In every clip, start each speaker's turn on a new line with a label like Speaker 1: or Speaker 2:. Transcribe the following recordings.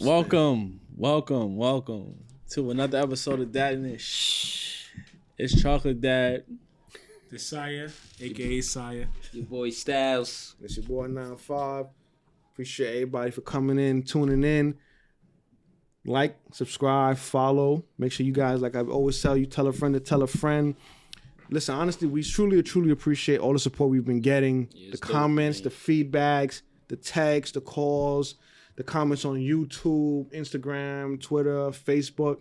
Speaker 1: Welcome to another episode of Dad and Shh. It's Chocolate Dad.
Speaker 2: The Sire, aka Sire.
Speaker 3: Your boy Styles.
Speaker 4: It's your boy 9-5. Appreciate everybody for coming in, tuning in. Like, subscribe, follow. Make sure you guys, like I always tell you, tell a friend to tell a friend. Listen, honestly, we truly appreciate all the support we've been getting. The comments, the feedbacks, the texts, the calls, the comments on YouTube, Instagram, Twitter, Facebook.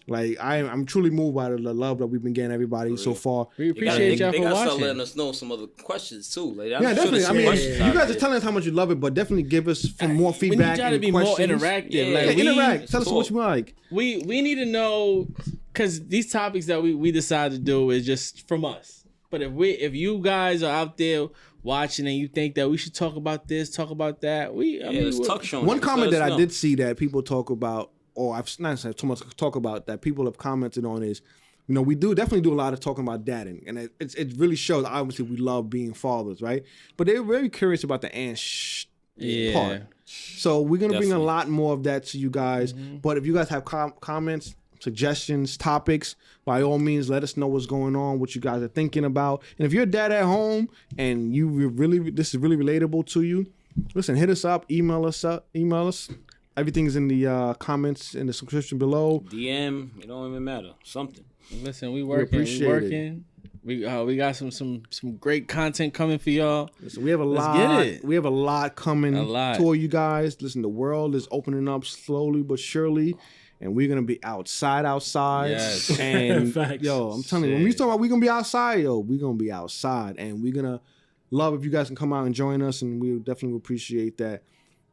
Speaker 4: Like, I'm truly moved by the love that we've been getting everybody so far.
Speaker 1: We appreciate y'all for watching. They gotta
Speaker 3: start letting us know some other questions too. Like,
Speaker 4: yeah, definitely. I mean, you guys are telling us how much you love it, but definitely give us some more feedback.
Speaker 1: We need y'all to be
Speaker 4: questions.
Speaker 1: more interactive.
Speaker 4: Yeah,
Speaker 1: like,
Speaker 4: interact. Tell us what you like.
Speaker 1: We need to know, because these topics that we decided to do is just from us. But if you guys are out there watching and you think that we should talk about this, talk about that,
Speaker 3: let's talk show.
Speaker 4: One comment that I did see that people talk about, or I've not said too much talk about, that people have commented on is, you know, we definitely do a lot of talking about dadding, and it really shows. Obviously, we love being fathers, right? But they're very curious about the part. So we're gonna bring a lot more of that to you guys. Mm-hmm. But if you guys have comments, suggestions, topics, by all means, let us know what's going on, what you guys are thinking about. And if you're a dad at home and this is really relatable to you, listen, hit us up, email us. Everything's in the comments in the description below.
Speaker 3: DM, it don't even matter. Something.
Speaker 1: Listen, we working. We got some great content coming for y'all.
Speaker 4: Listen, we have a lot coming toward you guys. Listen, the world is opening up slowly but surely. And we're gonna be outside.
Speaker 1: Yes.
Speaker 4: And yo, I'm telling you, when we talk about we're gonna be outside, we're gonna be outside, and we're gonna love if you guys can come out and join us, and we definitely appreciate that.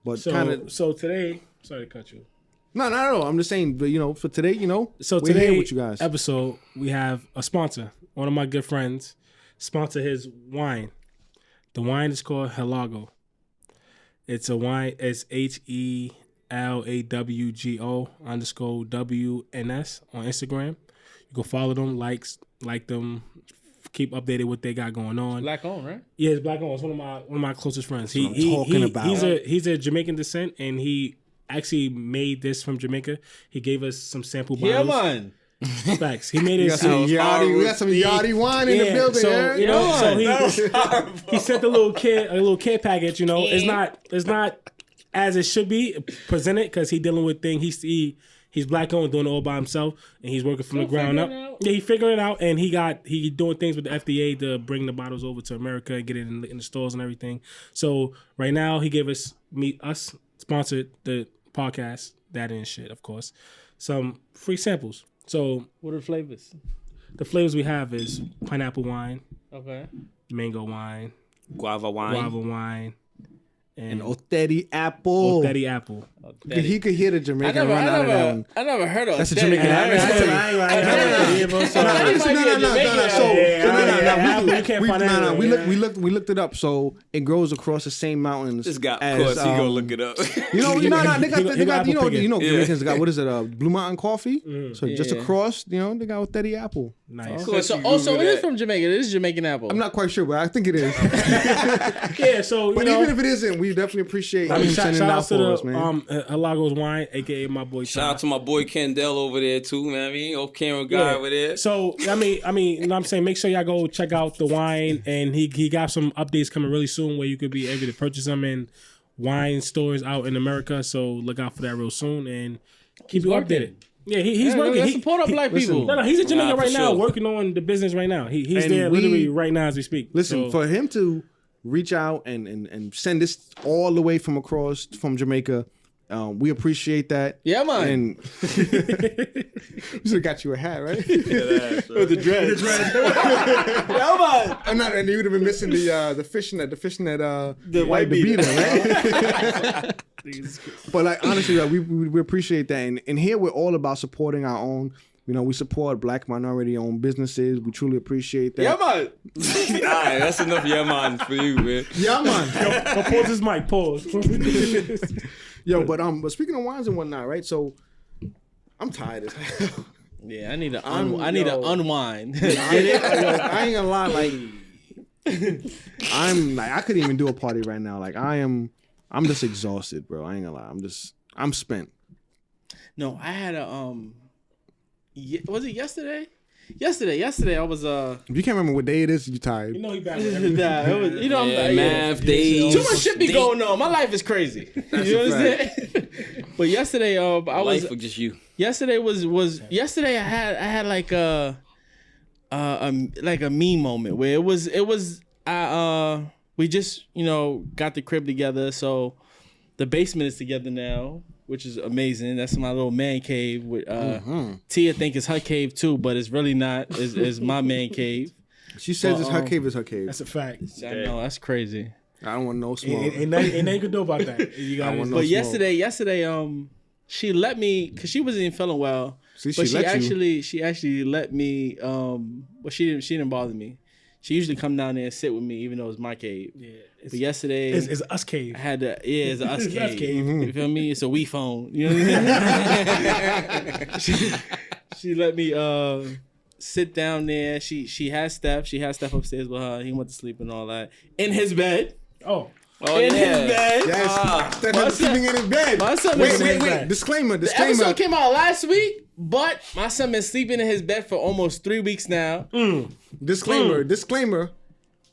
Speaker 4: But
Speaker 2: so today, sorry to cut you.
Speaker 4: No, not at all. I'm just saying, but for today,
Speaker 2: so
Speaker 4: we're
Speaker 2: today
Speaker 4: here with you guys.
Speaker 2: Episode, we have a sponsor. One of my good friends sponsor his wine. The wine is called Helago. It's a wine. It's HELAWGO_WNS on Instagram. You can follow them, like them, keep updated what they got going on.
Speaker 1: Black owned, right?
Speaker 2: Yeah, it's black owned. It's one of my closest friends. He's a Jamaican descent, and he actually made this from Jamaica. He gave us some sample bottles.
Speaker 1: Yeah, man.
Speaker 2: Facts. He made it.
Speaker 4: We got some Yachty wine in the building.
Speaker 2: So he sent a little kid package. It's not as it should be presented, because he's dealing with things. He's black owned, doing it all by himself, and he's working from the ground up. Yeah, he figured it out, and he doing things with the FDA to bring the bottles over to America and get it in the stores and everything. So right now, he gave us sponsored the podcast, that and shit, of course, some free samples. So
Speaker 1: what are the flavors?
Speaker 2: The flavors we have is pineapple wine, mango wine,
Speaker 3: guava wine.
Speaker 4: And Oteri apple. He could hear the Jamaican run out of that one.
Speaker 1: I never heard of
Speaker 4: that's a Jamaican apple. No. We looked it up. So it grows across the same mountains.
Speaker 3: This guy, of course, he gonna look it up.
Speaker 4: They got Jamaicans got, what is it? Blue Mountain Coffee. So just across, they got Oteri apple.
Speaker 2: Nice.
Speaker 1: Cool. So it is from Jamaica. It is Jamaican apple.
Speaker 4: I'm not quite sure, but I think it is.
Speaker 2: Yeah. So
Speaker 4: but even if it isn't, we definitely appreciate you sending it out for us, man.
Speaker 2: Helago's wine, aka my boy.
Speaker 3: Shout out to my boy Kendall over there too, man. I mean, off camera guy over there.
Speaker 2: So I mean, you know what I'm saying, make sure y'all go check out the wine, and he got some updates coming really soon where you could be able to purchase them in wine stores out in America. So look out for that real soon, and keep you updated. Yeah, he's working.
Speaker 1: He support our black people.
Speaker 2: No, he's in Jamaica right now, working on the business right now. He's there literally right now as we speak.
Speaker 4: Listen, for him to reach out and send this all the way from Jamaica, we appreciate that.
Speaker 1: Yeah, man.
Speaker 4: And we should have got you a hat, right?
Speaker 3: With the dreads.
Speaker 1: Yeah, man.
Speaker 4: And you would have been missing the fishnet,
Speaker 1: the white beater,
Speaker 4: right? But like, honestly, we appreciate that, and here we're all about supporting our own. We support black minority-owned businesses. We truly appreciate that.
Speaker 1: Yeah, man.
Speaker 3: All right, that's enough yeah, man, for you, man.
Speaker 4: Yeah, man.
Speaker 2: Yo, pause this mic. Pause.
Speaker 4: Yo, but speaking of wines and whatnot, right? So I'm tired as hell.
Speaker 1: Yeah, I need to unwind.
Speaker 4: I ain't gonna lie, like I couldn't even do a party right now. Like I'm just exhausted, bro. I ain't gonna lie. I'm spent.
Speaker 1: No, I had a was it yesterday? Yesterday I was
Speaker 4: If you can't remember what day it is, you tired.
Speaker 2: You know he bad.
Speaker 1: Nah, it was, you know, I'm
Speaker 3: math days.
Speaker 1: Too much shit be going on. My life is crazy. You understand? But yesterday, I was
Speaker 3: Life or just you.
Speaker 1: yesterday was yesterday. I had like a me moment where it was we just got the crib together, so the basement is together now, which is amazing. That's my little man cave. With Tia think it's her cave too, but it's really not. It's my man cave.
Speaker 4: She says it's her cave is her cave.
Speaker 2: That's a fact.
Speaker 1: I know, that's crazy.
Speaker 4: I don't want no smoke.
Speaker 2: Ain't nothing you can do about that. You got
Speaker 4: want
Speaker 1: But
Speaker 4: smoke.
Speaker 1: yesterday, she let me, cause she wasn't even feeling well.
Speaker 4: See,
Speaker 1: But
Speaker 4: she
Speaker 1: actually let me. But she didn't bother me. She usually come down there and sit with me, even though it's my cave. Yeah. But yesterday,
Speaker 2: it's us cave.
Speaker 1: I had to. Yeah, it's us cave.
Speaker 2: Us cave.
Speaker 1: You feel me? It's a we phone. You know what I mean? she let me sit down there. She has Steph. She has Steph upstairs with her. He went to sleep and all that in his bed.
Speaker 2: Oh,
Speaker 1: in his bed.
Speaker 4: Yes, Steph sleeping in his bed.
Speaker 1: My son
Speaker 4: Wait. Disclaimer.
Speaker 1: The episode came out last week, but my son been sleeping in his bed for almost 3 weeks now.
Speaker 4: Disclaimer.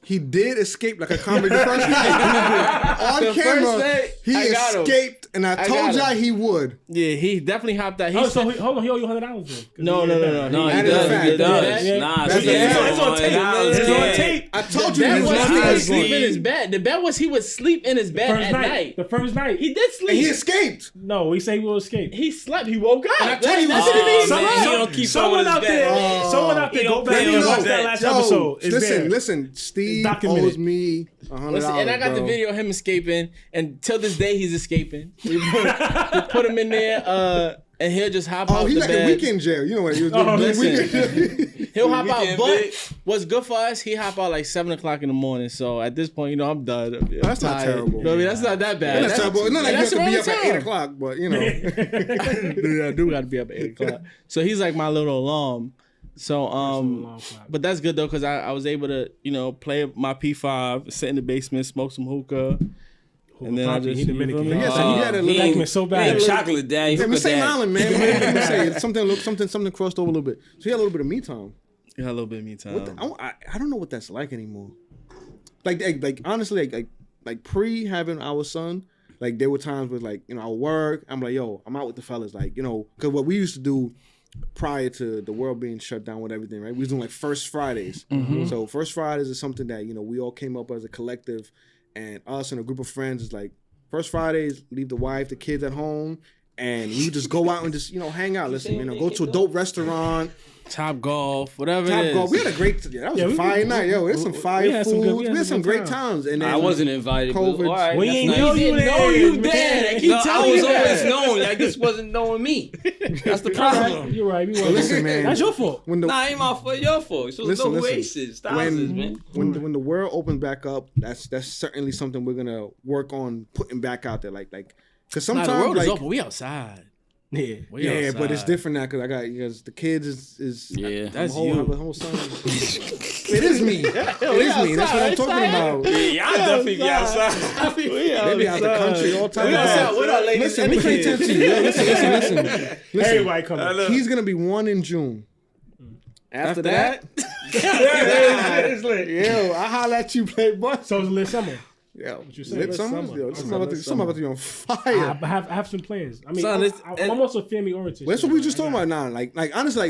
Speaker 4: He did escape like a comedy the first night. On camera, he escaped, and I told y'all he would.
Speaker 1: Yeah, he definitely hopped out.
Speaker 2: hold on, he owe you $100 then.
Speaker 1: No.
Speaker 3: No, he
Speaker 4: That
Speaker 3: does.
Speaker 4: is a fact.
Speaker 3: Nah,
Speaker 2: It's on tape. It's on tape.
Speaker 4: I told you
Speaker 1: That
Speaker 4: he
Speaker 1: was
Speaker 4: was
Speaker 1: he would
Speaker 4: asleep.
Speaker 1: sleep in his bed. The bed was he would sleep in his bed at night.
Speaker 2: The first night.
Speaker 1: He did sleep.
Speaker 4: And he escaped.
Speaker 2: No, he said he will escape.
Speaker 1: He slept. He woke up.
Speaker 4: And I told you
Speaker 1: That's
Speaker 4: he
Speaker 1: what it
Speaker 3: was-
Speaker 1: means.
Speaker 2: Someone out there, go back and watch that last episode. It's there.
Speaker 4: Listen. Steve
Speaker 2: documented.
Speaker 4: owes me $100.
Speaker 1: Listen, and I got the video of him escaping, and till this day he's escaping. We put him in there, and he'll just hop out
Speaker 4: he's
Speaker 1: the
Speaker 4: like
Speaker 1: bed.
Speaker 4: a weekend jail. You know what he was doing?
Speaker 1: Listen. He'll hop out,
Speaker 3: Weekend
Speaker 1: but
Speaker 3: bitch.
Speaker 1: what's good for us, he hop out like 7 o'clock in the morning. So at this point, I'm done. I'm
Speaker 4: That's not
Speaker 1: tired.
Speaker 4: terrible.
Speaker 1: You know what I mean? That's not that bad.
Speaker 4: That's terrible. Not like you have to
Speaker 1: around
Speaker 4: be
Speaker 1: the
Speaker 4: up at
Speaker 1: time.
Speaker 4: 8 o'clock, but you know.
Speaker 1: Yeah, I do got to be up at 8 o'clock. So he's like my little alarm. So but that's good though, because I was able to play my P5, sit in the basement, smoke some hookah. And then I just
Speaker 2: he Dominican.
Speaker 4: Yeah, so he had a little.
Speaker 2: Dominican so bad.
Speaker 3: Chocolate daddy.
Speaker 4: Yeah, Same Island, man. Let me say something crossed over a little bit. So he had a little bit of me time.
Speaker 1: You had a little bit of me time.
Speaker 4: I don't know what that's like anymore. Like honestly, like pre having our son, like there were times where I would work. I'm like, yo, I'm out with the fellas, because what we used to do prior to the world being shut down with everything, right? We was doing like First Fridays.
Speaker 1: Mm-hmm.
Speaker 4: So First Fridays is something that we all came up as a collective, and us and a group of friends is like First Fridays, leave the wife, the kids at home. And we would just go out and just, hang out. Listen, go to a dope restaurant.
Speaker 1: Top golf, whatever it is.
Speaker 4: Golf. We had a great, that was a fire night. Yo, there's some fire food. We had some great times. And then
Speaker 3: I wasn't invited.
Speaker 4: COVID.
Speaker 3: But, all right,
Speaker 2: We
Speaker 3: that's
Speaker 2: ain't
Speaker 3: nice.
Speaker 2: know you there.
Speaker 1: there. I keep
Speaker 3: No, I
Speaker 1: telling
Speaker 3: was
Speaker 1: you
Speaker 3: always
Speaker 1: that.
Speaker 3: known. I just wasn't knowing me. That's the problem.
Speaker 2: You're right.
Speaker 4: Listen, man.
Speaker 2: That's your fault.
Speaker 4: When the,
Speaker 3: Nah, ain't my fault. Your fault. So
Speaker 4: listen,
Speaker 3: no
Speaker 4: listen.
Speaker 3: races, thousands, man.
Speaker 4: When the world opens back up, that's certainly something we're gonna work on putting back out there. Because sometimes
Speaker 1: the world is open. We outside.
Speaker 2: Yeah.
Speaker 1: We
Speaker 4: but it's different now because the kids is
Speaker 3: Yeah.
Speaker 1: That's
Speaker 4: I
Speaker 1: you.
Speaker 4: have a whole son. It is me. It is me. That's what I'm talking about.
Speaker 3: Yeah, I definitely be outside.
Speaker 4: They be out the country all the time.
Speaker 1: We outside with our ladies.
Speaker 4: Listen, let me pay attention to you. Listen.
Speaker 2: Everybody come on.
Speaker 4: He's gonna be 1 in June. After that,
Speaker 2: It's lit.
Speaker 4: yo, I holla at you, playboy.
Speaker 2: So it's a lit summer.
Speaker 4: Yo,
Speaker 2: you say?
Speaker 4: lit
Speaker 2: Lit
Speaker 4: summer.
Speaker 2: summer.
Speaker 4: Yo,
Speaker 2: Okay,
Speaker 4: something about to be on fire.
Speaker 2: I have some plans. I mean,
Speaker 1: Son,
Speaker 2: I'm also family oriented.
Speaker 4: Well, that's what we just talking about now. Like honestly,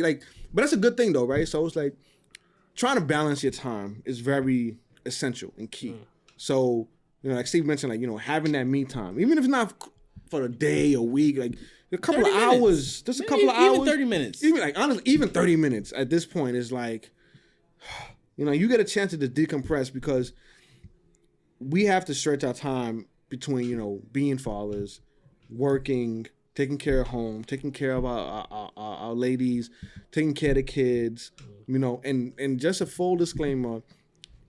Speaker 4: but that's a good thing though, right? So it's like trying to balance your time is very essential and key. So like Steve mentioned, having that me time, even if it's not for a day, a week, like a couple of hours, just a couple of hours,
Speaker 1: even 30 minutes.
Speaker 4: Even honestly, even 30 minutes at this point is like, you get a chance to decompress because we have to stretch our time between being fathers, working, taking care of home, taking care of our ladies, taking care of the kids, and just a full disclaimer,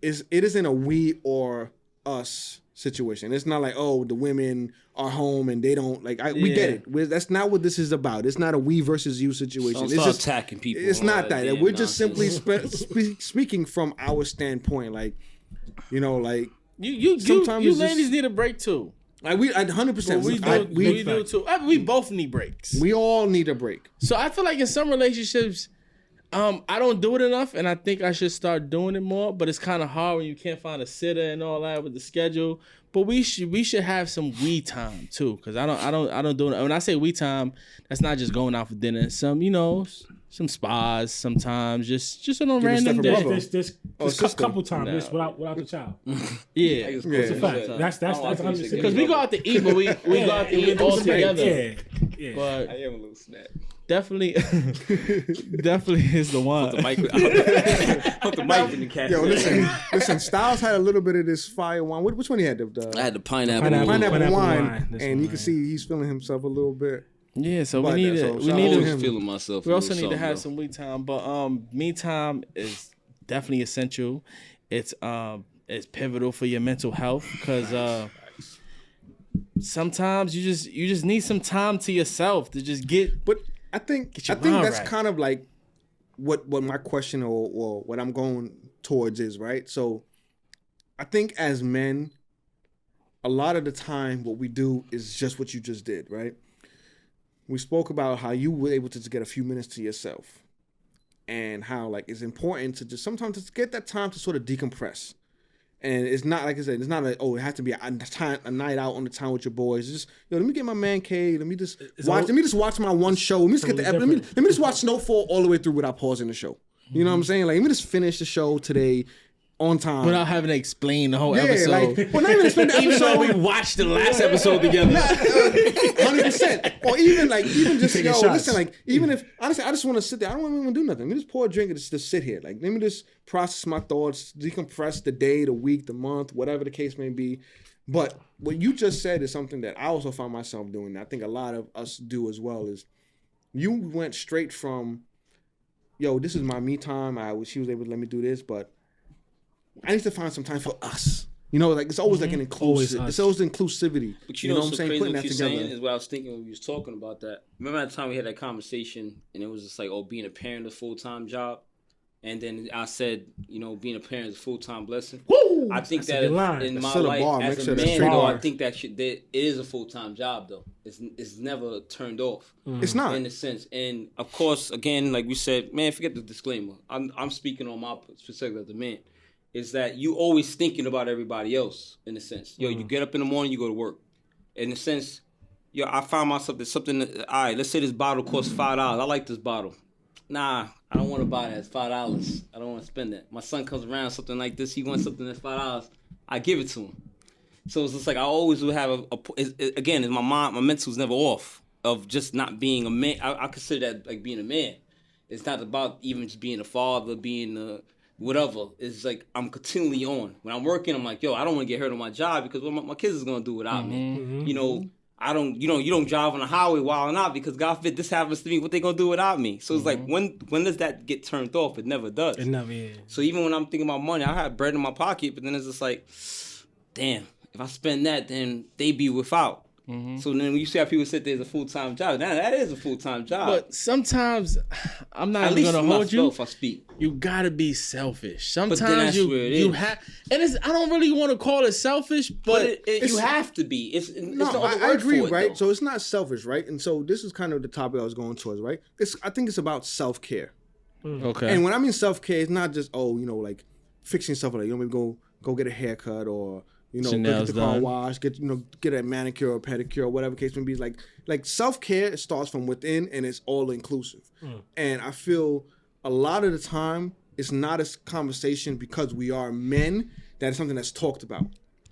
Speaker 4: it isn't a we or us situation. It's not like, oh, the women are home and they don't we get it. That's not what this is about. It's not a we versus you situation.
Speaker 3: Don't
Speaker 4: It's
Speaker 3: start
Speaker 4: just
Speaker 3: attacking people.
Speaker 4: It's not that.
Speaker 3: Damn
Speaker 4: We're just
Speaker 3: nonsense.
Speaker 4: simply speaking from our standpoint,
Speaker 1: You
Speaker 4: sometimes it's
Speaker 1: ladies
Speaker 4: just-
Speaker 1: need a break too.
Speaker 4: Like we 100%.
Speaker 1: We do too. I mean, we both need breaks.
Speaker 4: We all need a break.
Speaker 1: So I feel like in some relationships, I don't do it enough, and I think I should start doing it more. But it's kind of hard when you can't find a sitter and all that with the schedule. But we should have some we time too, because I don't do it. When I say we time, that's not just going out for dinner. Some spas sometimes, just on a random day.
Speaker 2: This couple times, just without the child.
Speaker 1: Yeah,
Speaker 2: it's a fact. That's 100%.
Speaker 1: Because we go out to eat, but we go out to eat all together.
Speaker 2: Yeah.
Speaker 1: But
Speaker 3: I am a little snap.
Speaker 1: definitely is the one.
Speaker 3: Put the mic in the cat.
Speaker 4: Yo, listen. Styles had a little bit of this fire wine. Which one he had?
Speaker 3: I had the pineapple
Speaker 4: wine, and you can see he's feeling himself a little bit.
Speaker 1: Yeah, so
Speaker 4: But
Speaker 1: we need
Speaker 4: so
Speaker 1: to.
Speaker 4: shout
Speaker 1: We
Speaker 4: out
Speaker 1: need
Speaker 4: to
Speaker 1: to.
Speaker 4: him.
Speaker 3: feeling myself.
Speaker 1: We also need to have some we time, but me time is definitely essential. It's pivotal for your mental health because sometimes you just need some time to yourself to just get.
Speaker 4: But I think
Speaker 1: your
Speaker 4: that's
Speaker 1: mind right.
Speaker 4: kind of like what my question or what I'm going towards is, right? So I think as men, a lot of the time what we do is just what you just did, right? We spoke about how you were able to just get a few minutes to yourself and how like it's important to just sometimes just get that time to sort of decompress. And it's not, like I said, it's not like, it has to be a night out on the town with your boys. It's just, let me get my man cave. Let me just watch my one show. Let me just get the let me just watch Snowfall all the way through without pausing the show. You know what I'm saying? Like, let me just finish the show today on time
Speaker 1: Without having to explain the whole episode.
Speaker 4: Like, well, not even explain the episode.
Speaker 1: Even though we watched the last episode together.
Speaker 4: 100%. Or even just,
Speaker 2: Taking
Speaker 4: yo,
Speaker 2: shots.
Speaker 4: listen, like, even if, honestly, I just want to sit there. I don't want to do nothing. Let me just pour a drink and just sit here. Like, let me just process my thoughts, decompress the day, the week, the month, whatever the case may be. But what you just said is something that I also find myself doing. I think a lot of us do as well is you went straight from, yo, this is my me time. She was able to let me do this, but I need to find some time for us. You know, like it's always like an inclusive. It's always inclusivity.
Speaker 3: But you know
Speaker 4: what I'm saying?
Speaker 3: Crazy
Speaker 4: Putting
Speaker 3: what
Speaker 4: that
Speaker 3: you're
Speaker 4: together.
Speaker 3: saying is what I was thinking when we was talking about that. Remember that time we had that conversation and it was just like, being a parent is a full-time job. And then I said, being a parent is a full-time blessing.
Speaker 2: Woo!
Speaker 3: I think
Speaker 2: That's a
Speaker 3: that
Speaker 2: good line.
Speaker 3: in my
Speaker 4: That's the
Speaker 3: life
Speaker 4: bar.
Speaker 3: as
Speaker 4: Make
Speaker 3: a
Speaker 4: sure that's
Speaker 3: man,
Speaker 4: straight
Speaker 3: though,
Speaker 4: bar.
Speaker 3: I think that it is a full-time job, though. It's never turned off.
Speaker 4: It's not.
Speaker 3: In a sense. And, of course, again, like we said, man, forget the disclaimer. I'm speaking on my perspective as a man. Is that you always thinking about everybody else, in a sense. You get up in the morning, you go to work. In a sense, I find myself, there's something, all right, let's say this bottle costs $5. I like this bottle. Nah, I don't want to buy that. It's $5. I don't want to spend that. My son comes around, something like this, he wants something that's $5. I give it to him. So it's just like I always would have again, my mental's never off of just not being a man. I consider that like being a man. It's not about even just being a father, being a whatever. It's like I'm continually on. When I'm working, I'm like, yo, I don't want to get hurt on my job because what my kids is gonna do without me. I don't. You don't drive on the highway wilding out because God forbid this happens to me. What they gonna do without me? So it's like when does that get turned off? It never does.
Speaker 2: It never is.
Speaker 3: So even when I'm thinking about money, I have bread in my pocket, but then it's just like, damn, if I spend that, then they be without. So then when you see how people say there's a full-time job, now that is a full-time job.
Speaker 1: But sometimes I'm not
Speaker 3: At
Speaker 1: even
Speaker 3: least
Speaker 1: gonna hold you.
Speaker 3: if I speak.
Speaker 1: You gotta be selfish.
Speaker 3: then
Speaker 1: Sometimes
Speaker 3: that's
Speaker 1: you
Speaker 3: where it
Speaker 1: you
Speaker 3: is.
Speaker 1: have, and I don't really want to call it selfish, but
Speaker 3: You have to be. It's
Speaker 4: No,
Speaker 3: no other
Speaker 4: I
Speaker 3: word
Speaker 4: agree,
Speaker 3: for it,
Speaker 4: right?
Speaker 3: though.
Speaker 4: So it's not selfish, right? And so this is kind of the topic I was going towards, right? I think it's about self-care.
Speaker 1: okay.
Speaker 4: And when I mean self-care, it's not just, like fixing stuff like, maybe go get a haircut or, go get
Speaker 1: Chanel's
Speaker 4: the car
Speaker 1: done.
Speaker 4: wash, get a manicure or pedicure or whatever case may be. Like self-care starts from within and it's all inclusive. And I feel a lot of the time it's not a conversation because we are men that is something that's talked about.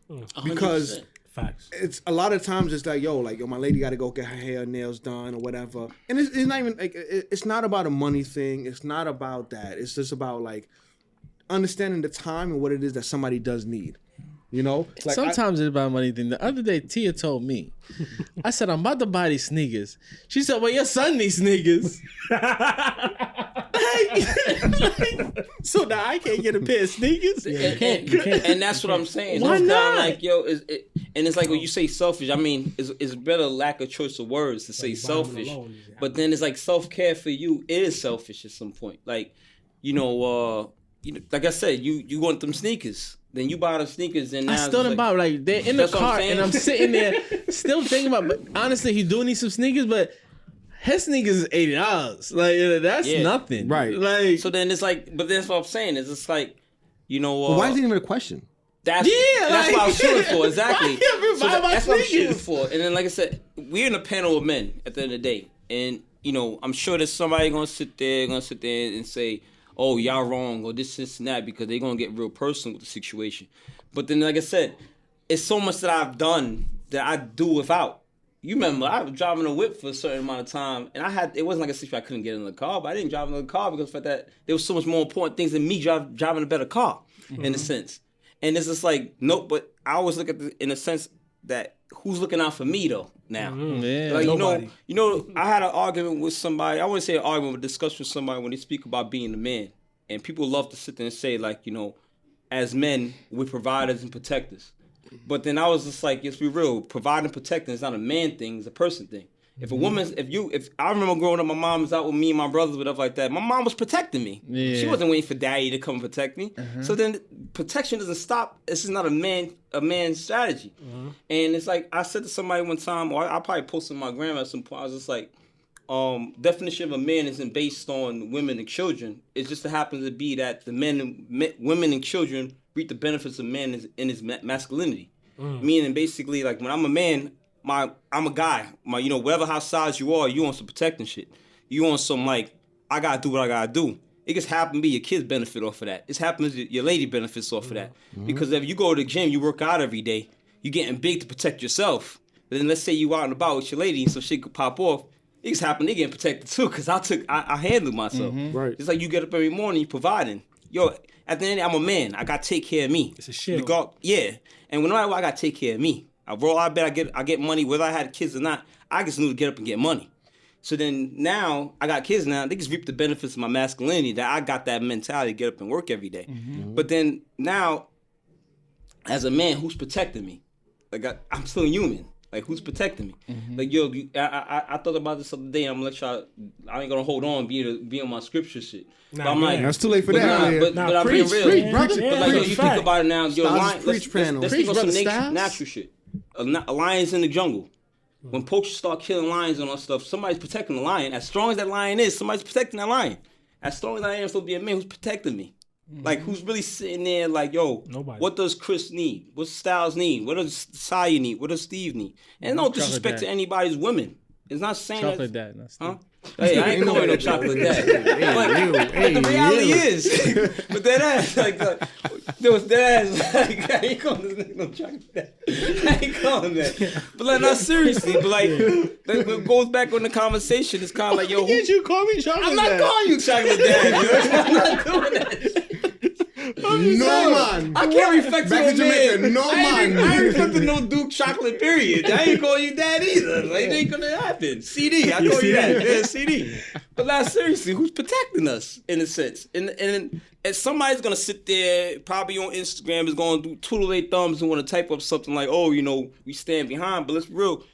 Speaker 3: 100%.
Speaker 4: Because
Speaker 2: Facts.
Speaker 4: it's a lot of times it's like, yo, my lady got to go get her hair, nails done or whatever. And it's not even like, it's not about a money thing. It's not about that. It's just about like understanding the time and what it is that somebody does need. Like
Speaker 1: Sometimes it's about money thing. The other day, Tia told me, I said, I'm about to buy these sneakers. She said, well, your son needs sneakers. So now I can't get a pair of sneakers?
Speaker 3: And that's what I'm saying.
Speaker 1: Why
Speaker 3: It's kinda
Speaker 1: not?
Speaker 3: like, and it's like when you say selfish, I mean, it's better lack of choice of words to say selfish. But then it's like self-care for you is selfish at some point. Like, like I said, you want them sneakers. then you buy the sneakers and now
Speaker 1: I still didn't buy it. Like, they're in the
Speaker 3: That's what I'm
Speaker 1: cart, and
Speaker 3: saying.
Speaker 1: I'm sitting there still thinking about. But honestly, he do need some sneakers, but his sneakers is $80. Like, that's nothing,
Speaker 4: Right.
Speaker 1: Like,
Speaker 3: So then it's like, but that's what I'm saying. Is it's like, you know,
Speaker 4: Well, why is it even a question?
Speaker 3: That's
Speaker 1: like,
Speaker 3: what I was shooting for, exactly.
Speaker 1: Why can't we buy my
Speaker 3: that's what I'm shooting
Speaker 1: sneakers?
Speaker 3: for. And then, like I said, we're in a panel of men at the end of the day, and you know, I'm sure there's somebody gonna sit there and say, "Oh, y'all wrong," or this and that, because they're gonna get real personal with the situation. But then, like I said, it's so much that I've done that I do without. You remember, I was driving a whip for a certain amount of time, and it wasn't like a situation I couldn't get in the car, but I didn't drive in the car because of the fact that there was so much more important things than me driving a better car, in a sense. And it's just like, nope, but I always look at it in a sense that who's looking out for me though now?
Speaker 1: Yeah,
Speaker 3: like
Speaker 2: nobody.
Speaker 3: you know, I had an argument with somebody. I wouldn't say an argument, but discussion with somebody when they speak about being a man, and people love to sit there and say like, you know, as men we're providers and protectors. But then I was just like, let's be real, providing and protecting is not a man thing; it's a person thing. If a woman's, if I remember growing up, my mom was out with me and my brothers, whatever like that. My mom was protecting me.
Speaker 1: Yeah.
Speaker 3: She wasn't waiting for daddy to come protect me. So then protection doesn't stop. This is not a man's strategy. And it's like I said to somebody one time, or I probably posted on my grandma at some point. I was just like, definition of a man isn't based on women and children. It just happens to be that the women and children reap the benefits of man in his masculinity. Meaning basically, like when I'm a man, I'm a guy. You know, whatever how size you are, you on some protecting shit. You on some like, I gotta do what I gotta do. It just happen to be your kids benefit off of that. It's happens your lady benefits off of that. Because if you go to the gym, you work out every day, you're getting big to protect yourself. But then let's say you out and about with your lady and some shit could pop off. It just happen they getting protected too, because I handled myself.
Speaker 4: Right.
Speaker 3: It's like you get up every morning, you providing. Yo, at the end, I'm a man. I gotta take care of me.
Speaker 2: It's a shield.
Speaker 3: Yeah. And when I gotta take care of me. I roll out of bed, I get money, whether I had kids or not. I just knew to get up and get money. So then now I got kids now. They just reap the benefits of my masculinity that I got that mentality to get up and work every day. But then now, as a man, who's protecting me? Like I'm still human. Like who's protecting me? Like yo, I thought about this other day. I'm gonna let y'all. I ain't gonna hold on, be on my scripture shit.
Speaker 2: Nah,
Speaker 3: but I'm like,
Speaker 4: That's too late for that.
Speaker 3: but I'm being real.
Speaker 2: preach,
Speaker 3: But
Speaker 2: yeah,
Speaker 3: like yo,
Speaker 2: preach.
Speaker 3: you think about it now. Yo,
Speaker 4: Styles preach panel.
Speaker 3: let's
Speaker 1: Preach,
Speaker 3: think of some
Speaker 1: brother Styles.
Speaker 3: natural shit. A lions in the jungle. When poachers start killing lions and all that stuff, somebody's protecting the lion. As strong as that lion is, somebody's protecting that lion. As strong as I am, supposed to be a man who's protecting me. Like, who's really sitting there like, yo,
Speaker 2: Nobody.
Speaker 3: what does Chris need? What does Styles need? What does Saya need? What does Steve need? And no disrespect to anybody's women. It's not saying
Speaker 1: chocolate
Speaker 3: that.
Speaker 1: dad. That's
Speaker 3: Huh? Hey, I ain't calling no chocolate dad. But the reality is, but that ass, like, there was that ass, like, I ain't calling this nigga no chocolate dad. I ain't calling that. But like, not seriously, but like, that goes back on the conversation. It's kind of like, yo,
Speaker 1: Can't you call me chocolate
Speaker 3: I'm not
Speaker 1: dad?
Speaker 3: calling you chocolate dad, yo. I'm not doing that.
Speaker 4: No man.
Speaker 3: I can't reflect
Speaker 4: Back
Speaker 3: to
Speaker 4: in
Speaker 3: a man.
Speaker 4: Jamaica, no
Speaker 3: I ain't
Speaker 4: man.
Speaker 3: reflecting no Duke chocolate, period. I ain't calling you that either. Like, it ain't gonna happen. CD, I call you that. Yeah, CD. But like, seriously, who's protecting us in a sense? And somebody's gonna sit there, probably on Instagram, is gonna do twiddle their thumbs and want to type up something like, oh, you know, we stand behind. But let's be real.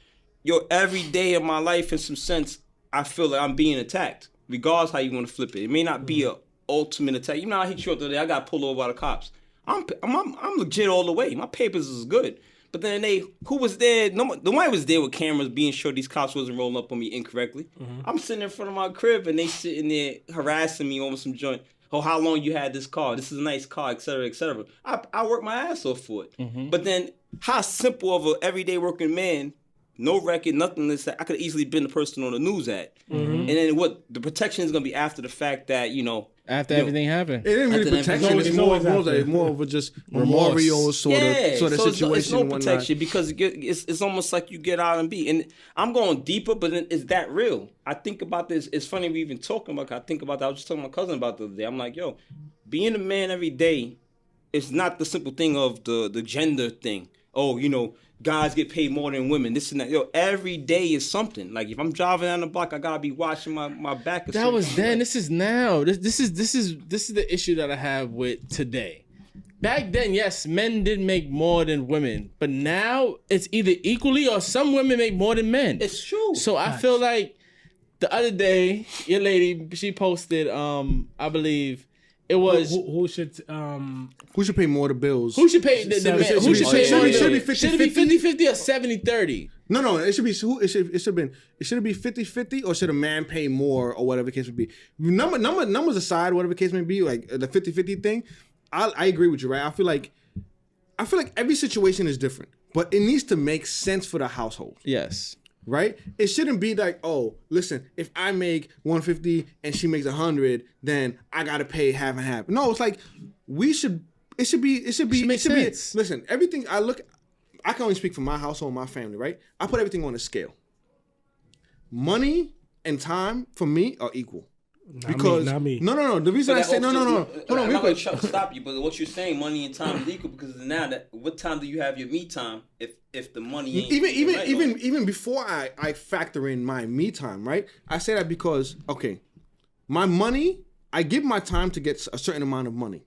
Speaker 3: Yo, every day of my life, in some sense, I feel like I'm being attacked. Regardless how you want to flip it. It may not be a ultimate attack. You know, I hit you up the other day. I got pulled over by the cops. I'm legit all the way. My papers is good. But then who was there? Nobody was there with cameras being sure these cops wasn't rolling up on me incorrectly. I'm sitting in front of my crib and they sitting there harassing me over some joint. Oh, how long you had this car? This is a nice car, et cetera, et cetera. I worked my ass off for it. But then how simple of an everyday working man, no record, nothing like that. I could have easily been the person on the news at. And then what the protection is going to be after the fact that, you know.
Speaker 1: After everything happened.
Speaker 4: It ain't really
Speaker 3: After that,
Speaker 4: protection.
Speaker 2: it's
Speaker 4: It's
Speaker 2: always
Speaker 4: more
Speaker 2: after.
Speaker 4: of a just memorial sort of
Speaker 3: so
Speaker 4: situation.
Speaker 3: it's no
Speaker 4: and whatnot.
Speaker 3: protection because it's almost like you get out and be. And I'm going deeper, but is that real? I think about this. It's funny we even talking about. I think about that. I was just talking to my cousin about the other day. I'm like, yo, being a man every day is not the simple thing of the gender thing. Oh, you know, guys get paid more than women. This and that. Yo, every day is something. Like if I'm driving down the block, I gotta be watching my back.
Speaker 1: That was then. This is now. This is the issue that I have with today. Back then, yes, men did make more than women, but now it's either equally or some women make more than men.
Speaker 3: It's true.
Speaker 1: So I feel like the other day, your lady, she posted, I believe It was
Speaker 2: who should
Speaker 4: pay more to bills?
Speaker 1: who should pay the man? Who should pay more?
Speaker 4: Should it be
Speaker 1: 50-50 or 70-30?
Speaker 4: No. It should be it should be 50-50 or should a man pay more or whatever the case would be. Numbers aside, whatever the case may be, like the 50-50 thing. I agree with you, right? I feel like every situation is different, but it needs to make sense for the household.
Speaker 1: Yes.
Speaker 4: Right? It shouldn't be like, oh, listen, if I make 150 and she makes 100, then I gotta pay half and half. No, it's like it should be. Listen, everything I can only speak for my household, my family, right? I put everything on a scale. Money and time for me are equal. Not me. No. The reason I say no. Hold on,
Speaker 3: I'm not going to stop you, but what you're saying, money and time is equal, because now what time do you have your me time if the money ain't
Speaker 4: even before I factor in my me time, right? I say that because my money, I give my time to get a certain amount of money,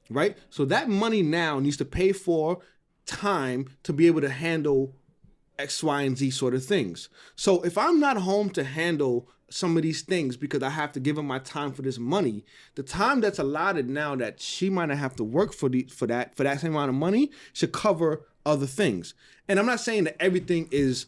Speaker 4: right? So that money now needs to pay for time to be able to handle X, Y, and Z sort of things. So if I'm not home to handle some of these things because I have to give her my time for this money, the time that's allotted now that she might not have to work for that same amount of money should cover other things. And I'm not saying that everything is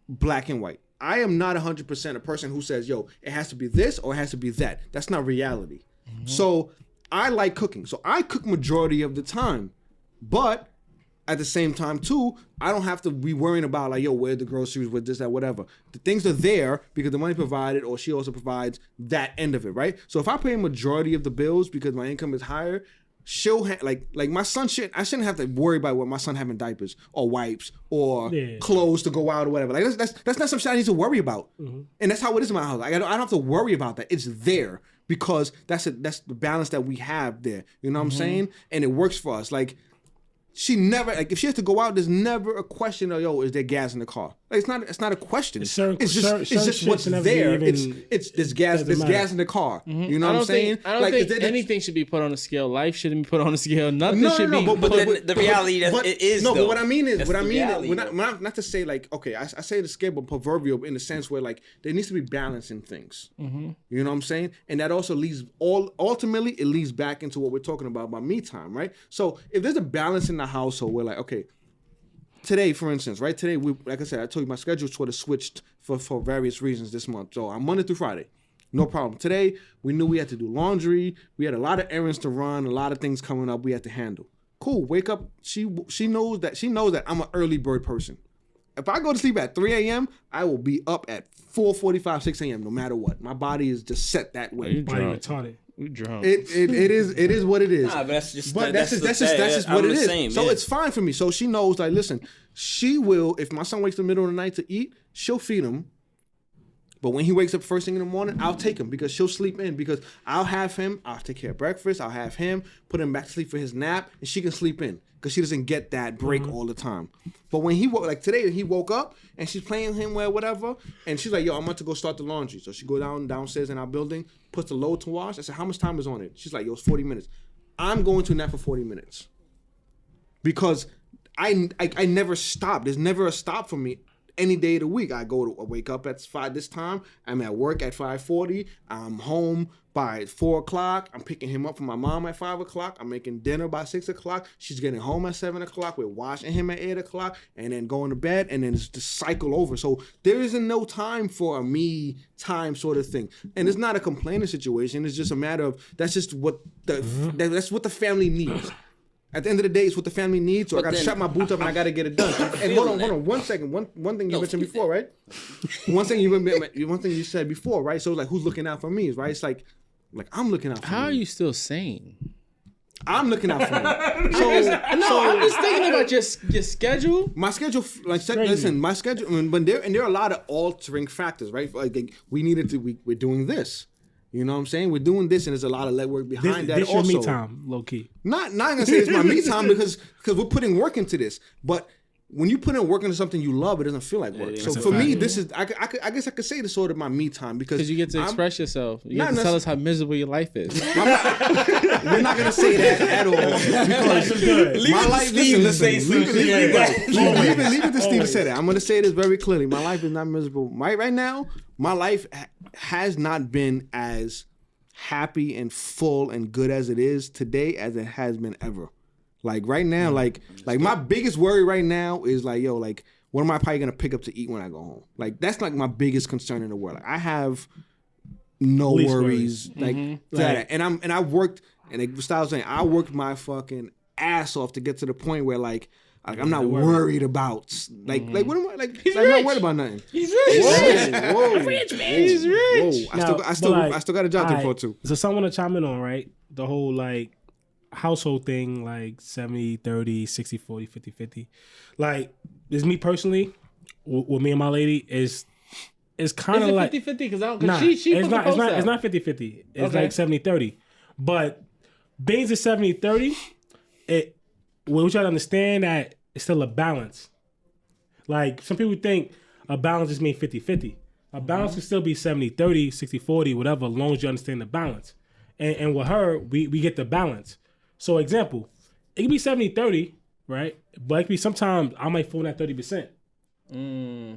Speaker 4: black and white. I am not 100% a person who says, yo, it has to be this or it has to be that. That's not reality. Mm-hmm. So I like cooking. So I cook majority of the time. But at the same time, too, I don't have to be worrying about like, yo, where the groceries, with this, that, whatever. The things are there because the money provided, or she also provides that end of it, right? So if I pay a majority of the bills because my income is higher, she'll like my son I shouldn't have to worry about what my son having diapers or wipes or clothes to go out or whatever. Like that's not something I need to worry about. Mm-hmm. And that's how it is in my house. Like, I don't have to worry about that. It's there because that's the balance that we have there. You know what I'm saying? And it works for us. Like, she never, like, if she has to go out, there's never a question of, yo, is there gas in the car? Like, it's not a question. It's just what's there. There's gas in the car. Mm-hmm. You know what I'm saying?
Speaker 1: I don't think anything should be put on a scale. Life shouldn't be put on a scale. Nothing should be.
Speaker 3: But the reality it is.
Speaker 4: No, but what I mean is, not to say like, okay, I say the scale, but proverbial in the sense where like there needs to be balance in things. Mm-hmm. You know what I'm saying? And that also ultimately it leads back into what we're talking about me time, right? So if there's a balance in the household, we're like, okay, today, for instance, right? Today, like I said, I told you my schedule sort of switched for various reasons this month. So I'm Monday through Friday, no problem. Today, we knew we had to do laundry. We had a lot of errands to run, a lot of things coming up we had to handle. Cool. Wake up. She knows that I'm an early bird person. If I go to sleep at 3 a.m., I will be up at 4:45, 6 a.m. no matter what. My body is just set that way.
Speaker 2: Your body retarded.
Speaker 1: We drunk.
Speaker 4: It is what it is.
Speaker 3: Nah, but that's just
Speaker 4: what it is. Same, so it's fine for me. So she knows, like, listen, she will, if my son wakes in the middle of the night to eat, she'll feed him. But when he wakes up first thing in the morning, I'll take him because she'll sleep in, because I'll have him, I'll take care of breakfast, I'll have him, put him back to sleep for his nap, and she can sleep in because she doesn't get that break all the time. But when he woke, like today, he woke up and she's playing him with whatever, and she's like, yo, I'm about to go start the laundry. So she go downstairs in our building, puts the load to wash. I said, how much time is on it? She's like, yo, it's 40 minutes. I'm going to nap for 40 minutes because I never stop. There's never a stop for me. Any day of the week, I wake up at 5 this time. I'm at work at 5:40. I'm home by 4 o'clock. I'm picking him up from my mom at 5 o'clock. I'm making dinner by 6 o'clock. She's getting home at 7 o'clock. We're washing him at 8 o'clock and then going to bed, and then it's the cycle over. So there isn't no time for a me time sort of thing. And it's not a complaining situation. It's just a matter of that's just what that's what the family needs. At the end of the day, it's what the family needs, so I got to shut my boots up and I got to get it done. And hold on 1 second. One thing you mentioned before, right? One thing you said before, right? So like, who's looking out for me, right? It's like I'm looking out for
Speaker 1: How
Speaker 4: me.
Speaker 1: are you still sane?
Speaker 4: I'm looking out for me.
Speaker 1: I'm just thinking about your schedule.
Speaker 4: My schedule, listen, my schedule, but there are a lot of altering factors, right? Like we're doing this. You know what I'm saying? We're doing this, and there's a lot of legwork behind that.
Speaker 2: This
Speaker 4: also,
Speaker 2: your me time, low key.
Speaker 4: Not gonna say it's my me time because we're putting work into this. But when you put in work into something you love, it doesn't feel like work. So for me, this is I guess I could say this sort of my me time because
Speaker 1: you get to express yourself. You get to tell us how miserable your life is.
Speaker 4: We're not gonna say that at all because my life. Leave it to Steve to say that. I'm gonna say this very clearly. My life is not miserable. Right now, my life has not been as happy and full and good as it is today as it has been ever. Like right now, like my biggest worry right now is like, yo, like what am I probably gonna pick up to eat when I go home? Like that's like my biggest concern in the world. Like I have no worries like that, and I worked, and like Gustavo was saying, I worked my fucking ass off to get to the point where like I'm not worried about like what am I like? I'm not worried about nothing.
Speaker 1: He's rich.
Speaker 4: Whoa,
Speaker 2: rich, man.
Speaker 1: He's rich.
Speaker 4: Whoa. I still got a job to report to.
Speaker 2: So someone to chime in on, right? The whole like household thing, like 70-30, 60-40, 50-50. Like, is me personally, with me and my lady, is kind of like
Speaker 1: 50-50 because she
Speaker 2: it's not 50-50. It's like 70-30. But being to 70-30, we try to understand that it's still a balance. Like some people think a balance just means 50-50. A balance can still be 70-30, 60-40, whatever, as long as you understand the balance. And with her, we get the balance. So example, it can be 70-30, right? But it can be sometimes I might phone that 30%.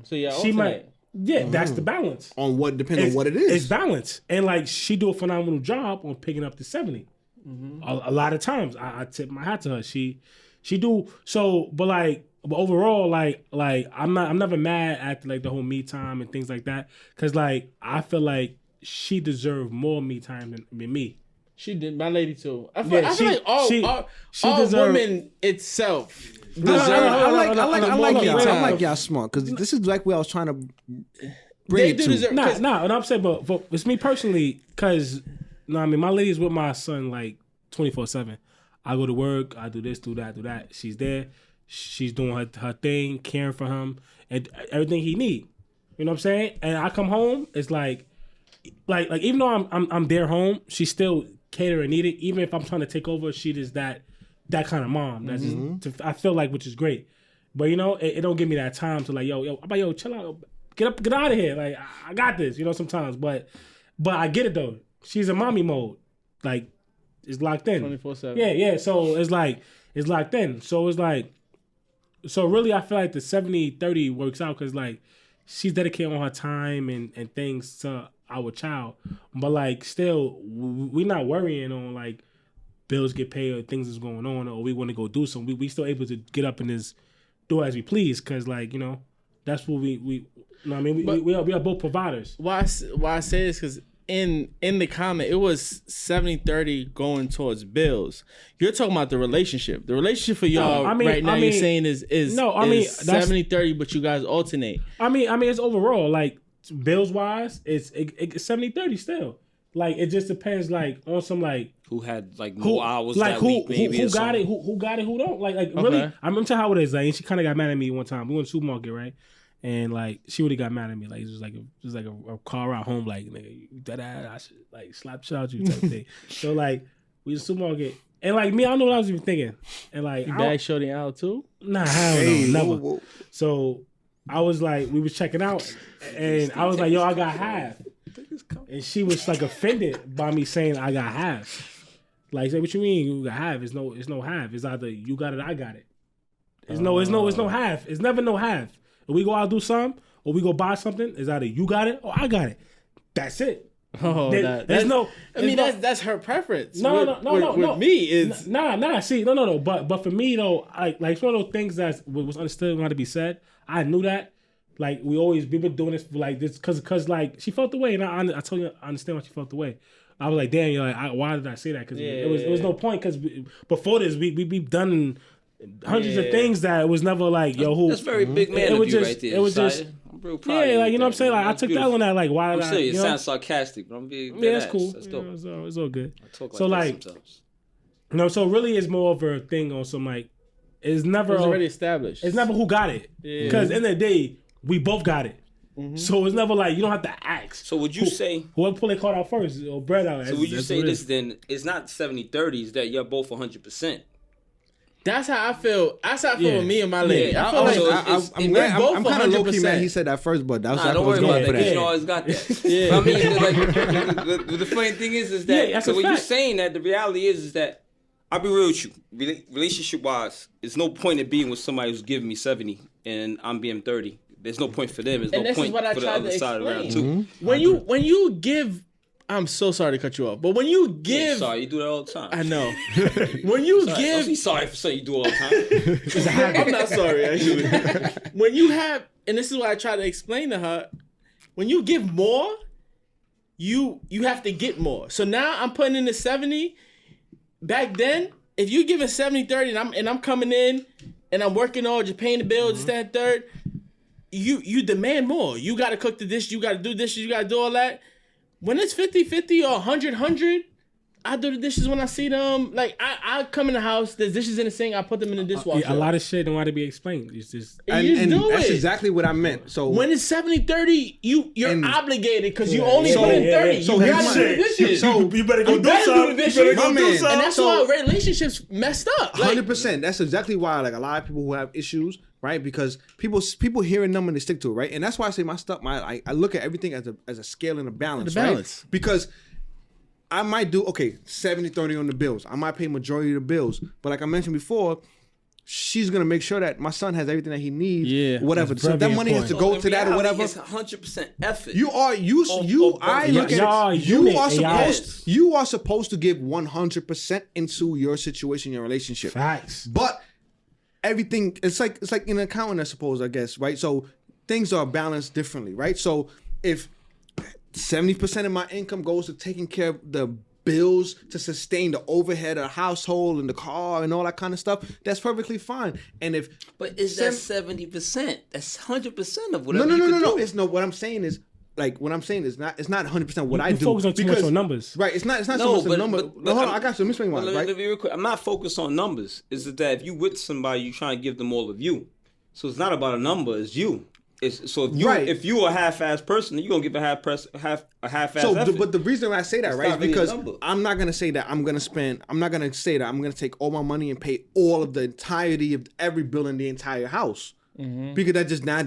Speaker 1: So yeah,
Speaker 2: she might. Yeah, that's the balance.
Speaker 4: On what depends on what it is.
Speaker 2: It's balance. And like she do a phenomenal job on picking up the 70. A lot of times I tip my hat to her. She do so, but overall, like I'm never mad at like the whole me time and things like that. Cause like I feel like she deserved more me time than me.
Speaker 1: She did, my lady too. I feel like all women itself deserve.
Speaker 4: I like y'all smart because this is like where I was trying to bring it to.
Speaker 2: Deserve, and I'm saying, but it's me personally, because I mean, my lady's with my son like 24/7. I go to work, I do this, do that. She's there, she's doing her thing, caring for him, and everything he need. You know what I'm saying? And I come home, it's like even though I'm there home, she's still cater and need it. Even if I'm trying to take over, she is that kind of mom. That's just, I feel like, which is great. But you know, it don't give me that time to like, yo, chill out, get out of here. Like I got this, you know. Sometimes, but I get it though. She's in mommy mode, like it's locked in
Speaker 1: 24/7.
Speaker 2: Yeah. So it's locked in. So it's like, so really, I feel like the 70-30 works out because like she's dedicating all her time and things to our child, but like still we not worrying on like bills get paid or things is going on or we want to go do something. We still able to get up and just do as we please because like, you know, that's what we you know what I mean, we are both providers.
Speaker 1: Why I say this because in the comment it was 70-30 going towards bills. You're talking about the relationship for y'all right now. You're saying is 70-30, but you guys alternate. I mean
Speaker 2: it's overall like bills wise, it's 70-30 still. Like it just depends like on some like
Speaker 3: who had like more hours
Speaker 2: like
Speaker 3: that week, maybe
Speaker 2: who got it, who got it, who don't. Like really, I'm gonna tell you how it is. Like she kind of got mad at me one time. We went to the supermarket, right? And like she really got mad at me. Like it was like a car ride home. Like nigga, I should like slap shit out you type thing. So like we was supermarket. And like me, I don't know what I was even thinking. And like
Speaker 1: you bag shorty out too?
Speaker 2: Nah, hell no, never. So I was like, we was checking out, and I was like, yo, I got half. And she was like offended by me saying I got half. Like, say, what you mean you got half? It's no half. It's either you got it, I got it. It's no half. It's never no half. If we go out and do something, or we go buy something, it's either you got it or I got it. That's it.
Speaker 1: Oh, that's her preference.
Speaker 2: No.
Speaker 1: With me, it's
Speaker 2: See, no. But for me though, like it's one of those things that was understood and had to be said. I knew that. Like we've been doing this for like this because like she felt the way, and I told you I understand why she felt the way. I was like, damn, why did I say that? Because it was no point. Because before this, we've done hundreds of things that it was never like, yo, who?
Speaker 3: That's very big man of you right there.
Speaker 2: It was just. I'm real proud of you. Like you know what I'm saying. Like I took that one out. Like why did I?
Speaker 3: I'm saying it sounds sarcastic, but I'm being.
Speaker 2: Yeah, that's cool. That's dope. It's all good. So like, so really, it's more of a thing on some like. It's never
Speaker 1: already established.
Speaker 2: It's never who got it. Because in the day, we both got it. Mm-hmm. So it's never like you don't have to ask.
Speaker 3: So would you say
Speaker 2: whoever pull their card out first or bread out?
Speaker 3: So would you say this then? It's not 70-30. It's that you're both 100%.
Speaker 1: That's how I feel. That's how I feel with me and my lady.
Speaker 4: Yeah. I'm kind of low key mad he said that first, but that's
Speaker 3: don't worry about that. You always got that. Yeah. I mean, like the funny thing is that so when you're saying that, the reality is that I'll be real with you. Relationship wise, there's no point in being with somebody who's giving me 70 and I'm being 30. There's no point for them. There's no point for the other side of the round too.
Speaker 1: When you give I'm so sorry to cut you off, but when you give,
Speaker 3: sorry, you do that all the time.
Speaker 1: I know. When you
Speaker 3: Don't
Speaker 1: give,
Speaker 3: be sorry for something you do all the time.
Speaker 1: I'm not sorry actually. When you have, and this is what I try to explain to her, when you give more, you have to get more. So now I'm putting in the 70. Back then, if you giving 70-30 and I'm coming in and I'm working on just paying the bills, this, that, and third, you demand more. You got to cook the dish. You got to do dishes. You got to do all that. When it's 50-50 or 100-100, I do the dishes when I see them. Like, I come in the house, there's dishes in the sink, I put them in the dishwasher.
Speaker 2: A lot of shit don't want to be explained. It's just...
Speaker 4: And that's exactly what I meant. So
Speaker 1: when it's 70-30, you're obligated because you only put in 30.
Speaker 4: So
Speaker 1: you gotta do the dishes.
Speaker 2: So you better go do something.
Speaker 1: And that's why relationships messed up.
Speaker 4: 100%. That's exactly why, like, a lot of people who have issues, right? Because people hear a number and they stick to it, right? And that's why I say I look at everything as a scale and a balance, right? Because I might do, 70-30 on the bills. I might pay majority of the bills. But like I mentioned before, she's going to make sure that my son has everything that he needs, whatever. So that money has to go to that or whatever.
Speaker 3: It's 100% effort.
Speaker 4: You are supposed to give 100% into your situation, your relationship.
Speaker 2: Facts.
Speaker 4: But everything, it's like in accounting, I suppose, I guess, right? So things are balanced differently, right? So if 70% of my income goes to taking care of the bills to sustain the overhead of the household and the car and all that kind of stuff, that's perfectly fine. And if
Speaker 3: that 70%? That's 100% of whatever.
Speaker 4: No. It's no. What I'm saying is, it's not 100% what I do.
Speaker 2: Focus on too much on numbers,
Speaker 4: right? It's not so much the number. Hold on, I got you. Let me explain why.
Speaker 3: Let me be real quick. I'm not focused on numbers. Is that if you with somebody, you trying to give them all of you. So it's not about a number. It's you. If you a half-ass person, you're gonna give a half-ass effort.
Speaker 4: But the reason I say that, right, is because I'm not gonna say that I'm gonna take all my money and pay all of the entirety of every bill in the entire house. Mm-hmm. Because that just now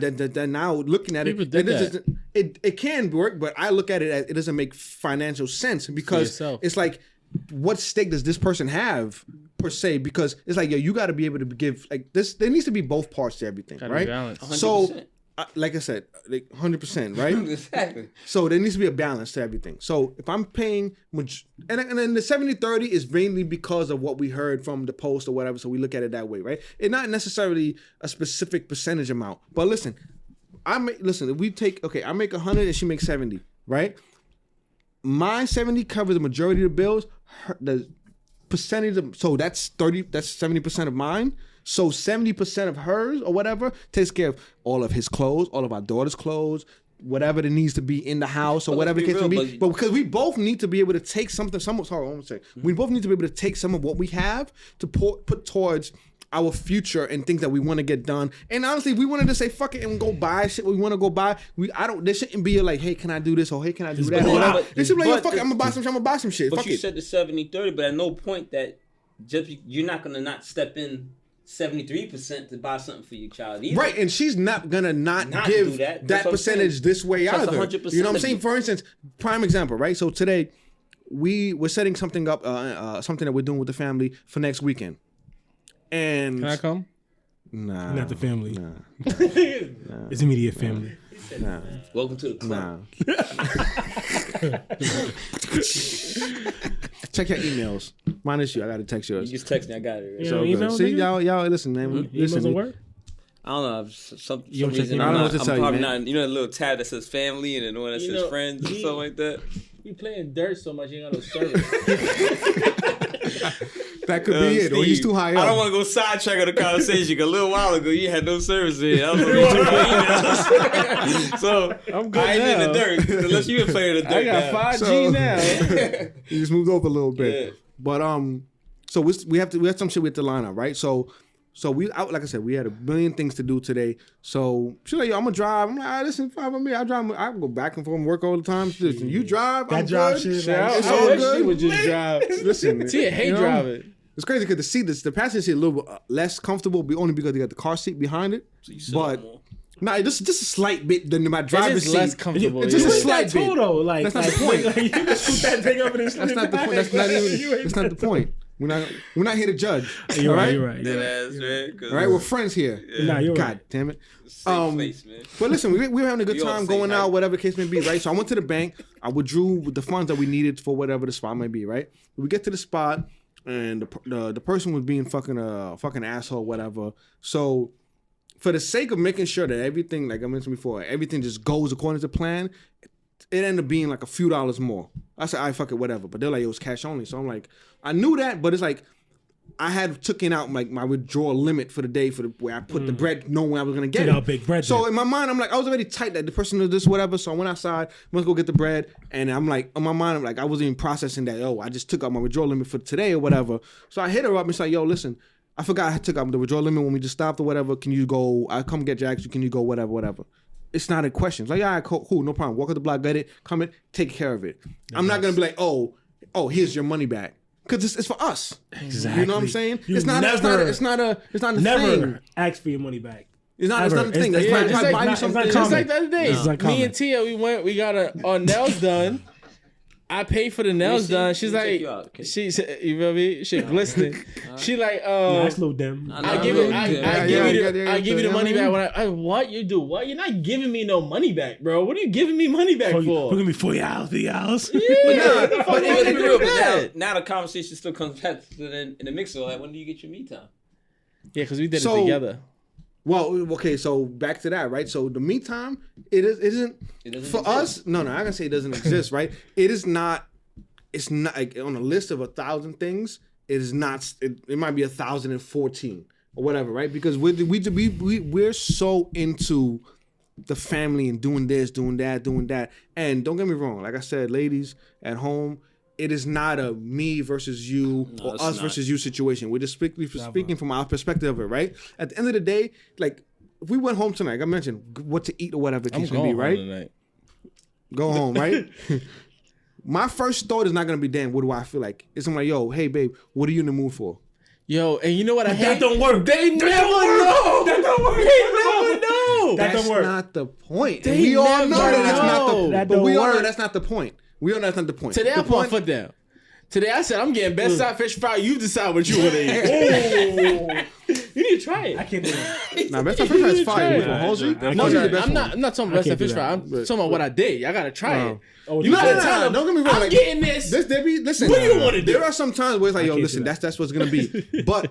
Speaker 4: looking at it can work, but I look at it as it doesn't make financial sense because it's like, what stake does this person have per se? Because it's like, you got to be able to give like this. There needs to be both parts to everything, right? So. Like I said, 100%, right?
Speaker 3: Exactly.
Speaker 4: So there needs to be a balance to everything. So if I'm paying, and then the 70-30 is mainly because of what we heard from the post or whatever, so we look at it that way, right? It's not necessarily a specific percentage amount. But listen, if we take, I make 100 and she makes 70, right? My 70 covers the majority of the bills. The percentage so that's 70% of mine. So 70% of hers or whatever takes care of all of his clothes, all of our daughter's clothes, whatever that needs to be in the house or whatever the case may be. But because we both need to be able to take we both need to be able to take some of what we have to put towards our future and things that we want to get done. And honestly, if we wanted to say fuck it and go buy shit we want to go buy, there shouldn't be like, hey, can I do this or hey, can I do that? It should be like, fuck it, I'm gonna buy some shit.
Speaker 3: But you said the 70-30, but at no point that you're not gonna not step in 73% to buy something for your child either.
Speaker 4: Right, and she's not gonna not give that percentage this way either. You know what I'm saying? For instance, prime example, right? So today we're setting something up, something that we're doing with the family for next weekend. And
Speaker 1: can I come?
Speaker 4: Nah,
Speaker 2: not the family.
Speaker 4: Nah.
Speaker 2: It's immediate family.
Speaker 3: Nah. Welcome to the club.
Speaker 4: Check your emails. Mine is you. I got to text yours.
Speaker 3: You just text me. I got it. Right?
Speaker 4: So good. See, y'all listen, man.
Speaker 2: Mm-hmm. Emails don't work?
Speaker 3: I don't know. Some
Speaker 2: you
Speaker 3: reason
Speaker 4: I don't know what to tell you,
Speaker 3: probably
Speaker 4: man.
Speaker 3: not. You know that little tab that says family and then the one that says friends and stuff like that?
Speaker 1: You playing dirt so much, you ain't got no service.
Speaker 4: That could be it. Or he's too high up.
Speaker 3: I don't want to go sidetrack on the conversation. A little while ago, you had no service in. I was on the emails. So
Speaker 1: I'm good
Speaker 3: I ain't
Speaker 1: now.
Speaker 3: in the dirt. Unless you been playing the dirt.
Speaker 1: I got 5G now.
Speaker 4: He just moved over a little bit.
Speaker 3: Yeah.
Speaker 4: But so we have some shit we have to line up, right? So we like I said, we had a million things to do today. So she's like, yo, I'm gonna drive. I'm like, listen, fine with me. I drive. I go back and forth and work all the time. Listen, you drive.
Speaker 2: That
Speaker 4: I'm
Speaker 2: drive
Speaker 4: good.
Speaker 2: shit.
Speaker 4: It's
Speaker 1: I
Speaker 4: all
Speaker 1: wish
Speaker 4: good.
Speaker 1: she would just drive.
Speaker 4: Listen,
Speaker 1: Tia hate driving.
Speaker 4: It's crazy because the passenger seat a little bit less comfortable, only because they got the car seat behind it.
Speaker 3: So you
Speaker 4: but nah, just a slight bit than my
Speaker 1: It
Speaker 4: driver's
Speaker 1: is
Speaker 4: seat.
Speaker 1: less comfortable.
Speaker 4: It's just a
Speaker 1: yeah.
Speaker 4: slight bit.
Speaker 2: Though. Like,
Speaker 4: That's not the point.
Speaker 2: Like, you can scoot that thing up and
Speaker 4: That's not the point. That's not the point. We're not here to judge.
Speaker 2: You're
Speaker 4: all
Speaker 2: right.
Speaker 3: Dead ass, man.
Speaker 4: All right, we're friends here.
Speaker 2: Nah, you're
Speaker 4: God
Speaker 2: right.
Speaker 4: damn it.
Speaker 3: Safe place, man.
Speaker 4: But listen, we were having a good
Speaker 3: We all
Speaker 4: time
Speaker 3: same
Speaker 4: going
Speaker 3: height.
Speaker 4: out, whatever the case may be, right? So I went to the bank. I withdrew the funds that we needed for whatever the spot might be, right? We get to the spot, and the person was being fucking asshole, whatever. So for the sake of making sure that everything, like I mentioned before, everything just goes according to plan, it ended up being like a few dollars more. I said, all right, fuck it, whatever. But they're like, it was cash only. So I'm like, I knew that, but it's like, I had taken out like my withdrawal limit for the day where I put the bread, knowing I was gonna get
Speaker 2: Take
Speaker 4: it.
Speaker 2: out big bread
Speaker 4: So
Speaker 2: then.
Speaker 4: in my mind, I'm like, I was already tight that the person did this, whatever. So I went outside, went to go get the bread, and I'm like, on my mind, I'm like, I wasn't even processing that. Oh, I just took out my withdrawal limit for today or whatever. So I hit her up and said, yo, listen, I forgot I took out the withdrawal limit when we just stopped or whatever. Can you go? I come get Jax. Can you go? Whatever. It's not a question. It's like, yeah, cool, no problem. Walk up the block, get it, come in, take care of it. I'm not gonna be like, oh, here's your money back. Because it's for us.
Speaker 2: Exactly.
Speaker 4: You know what I'm saying?
Speaker 2: You
Speaker 4: It's not a
Speaker 2: never
Speaker 4: thing.
Speaker 2: ask for your money back.
Speaker 4: It's not a
Speaker 2: Ever.
Speaker 4: thing.
Speaker 2: It's
Speaker 4: It's
Speaker 2: not-
Speaker 4: not
Speaker 2: it's
Speaker 4: buy you
Speaker 2: not-
Speaker 4: something.
Speaker 2: it's
Speaker 1: Just
Speaker 2: not
Speaker 1: like the other day,
Speaker 2: It's not
Speaker 1: me
Speaker 2: common.
Speaker 1: and Tia, we got our nails done. I paid for the nails done. She's
Speaker 3: Let me
Speaker 1: like,
Speaker 3: check you out, okay?
Speaker 1: she said, you feel me? Shit glistening. She like,
Speaker 2: Nice little dim.
Speaker 1: I give you the money
Speaker 4: yeah.
Speaker 1: back when I what you do? What you're not giving me no money back, bro? What are you giving me money back for?
Speaker 2: We're gonna be 40 hours, 3 hours.
Speaker 1: Yeah,
Speaker 3: But
Speaker 1: fuck
Speaker 3: even
Speaker 1: you
Speaker 3: the real,
Speaker 1: that?
Speaker 3: but now the conversation still comes back to in the mix. So like, when do you get your me time?
Speaker 1: Yeah, because we did
Speaker 4: So-
Speaker 1: it together.
Speaker 4: Well, okay, so back to that, right? So the me time, it isn't for
Speaker 3: exist.
Speaker 4: us. No, I'm gonna say it doesn't exist, right? It is not. It's not like on a list of 1,000 things. It is not. It might be 1,014 or whatever, right? Because we're so into the family and doing this, doing that. And don't get me wrong, like I said, ladies at home, it is not a me versus you or
Speaker 3: it's
Speaker 4: us
Speaker 3: not.
Speaker 4: versus you situation. We're just speaking from our perspective of it, right? At the end of the day, like if we went home tonight, like I mentioned what to eat or whatever the
Speaker 1: I'm
Speaker 4: case may
Speaker 1: going
Speaker 4: be,
Speaker 1: home
Speaker 4: right?
Speaker 1: tonight.
Speaker 4: Go home, right? My first thought is not gonna be, damn, what do I feel like? It's I'm like, yo, hey babe, what are you in the mood for?
Speaker 1: Yo, and you know what I hate?
Speaker 2: That don't work.
Speaker 1: They never know.
Speaker 2: That don't work.
Speaker 1: They never know.
Speaker 2: That
Speaker 4: That's
Speaker 2: don't work.
Speaker 4: not the point.
Speaker 1: They
Speaker 4: And we all know
Speaker 1: never
Speaker 4: that that's not
Speaker 1: know.
Speaker 4: the
Speaker 2: That
Speaker 4: but
Speaker 2: don't
Speaker 4: we all know
Speaker 2: work.
Speaker 4: that's not the point. We all know that's not the point.
Speaker 1: Today I
Speaker 4: the
Speaker 1: put my
Speaker 4: point,
Speaker 1: foot down. Today I said I'm getting best side fish fry. You decide what you want to eat. You need to try it.
Speaker 2: I can't do that.
Speaker 4: Nah, best fish fry is fire.
Speaker 1: Yeah,
Speaker 4: Which one, Halsey?
Speaker 2: I
Speaker 1: No,
Speaker 4: Halsey's
Speaker 2: can't-
Speaker 4: the best
Speaker 1: I'm
Speaker 4: one.
Speaker 1: not talking about best
Speaker 2: can't
Speaker 1: side fish
Speaker 2: do
Speaker 1: fry.
Speaker 2: that.
Speaker 1: I'm talking about what I did. I gotta try it.
Speaker 2: Oh,
Speaker 1: You
Speaker 2: no,
Speaker 1: gotta
Speaker 2: no,
Speaker 1: tell them.
Speaker 4: don't get me wrong,
Speaker 1: I'm
Speaker 4: like,
Speaker 1: getting this.
Speaker 4: Listen.
Speaker 1: What do you wanna do?
Speaker 4: There are some times where it's like, yo,
Speaker 2: can't
Speaker 4: listen,
Speaker 2: do that.
Speaker 4: that's what's gonna be. But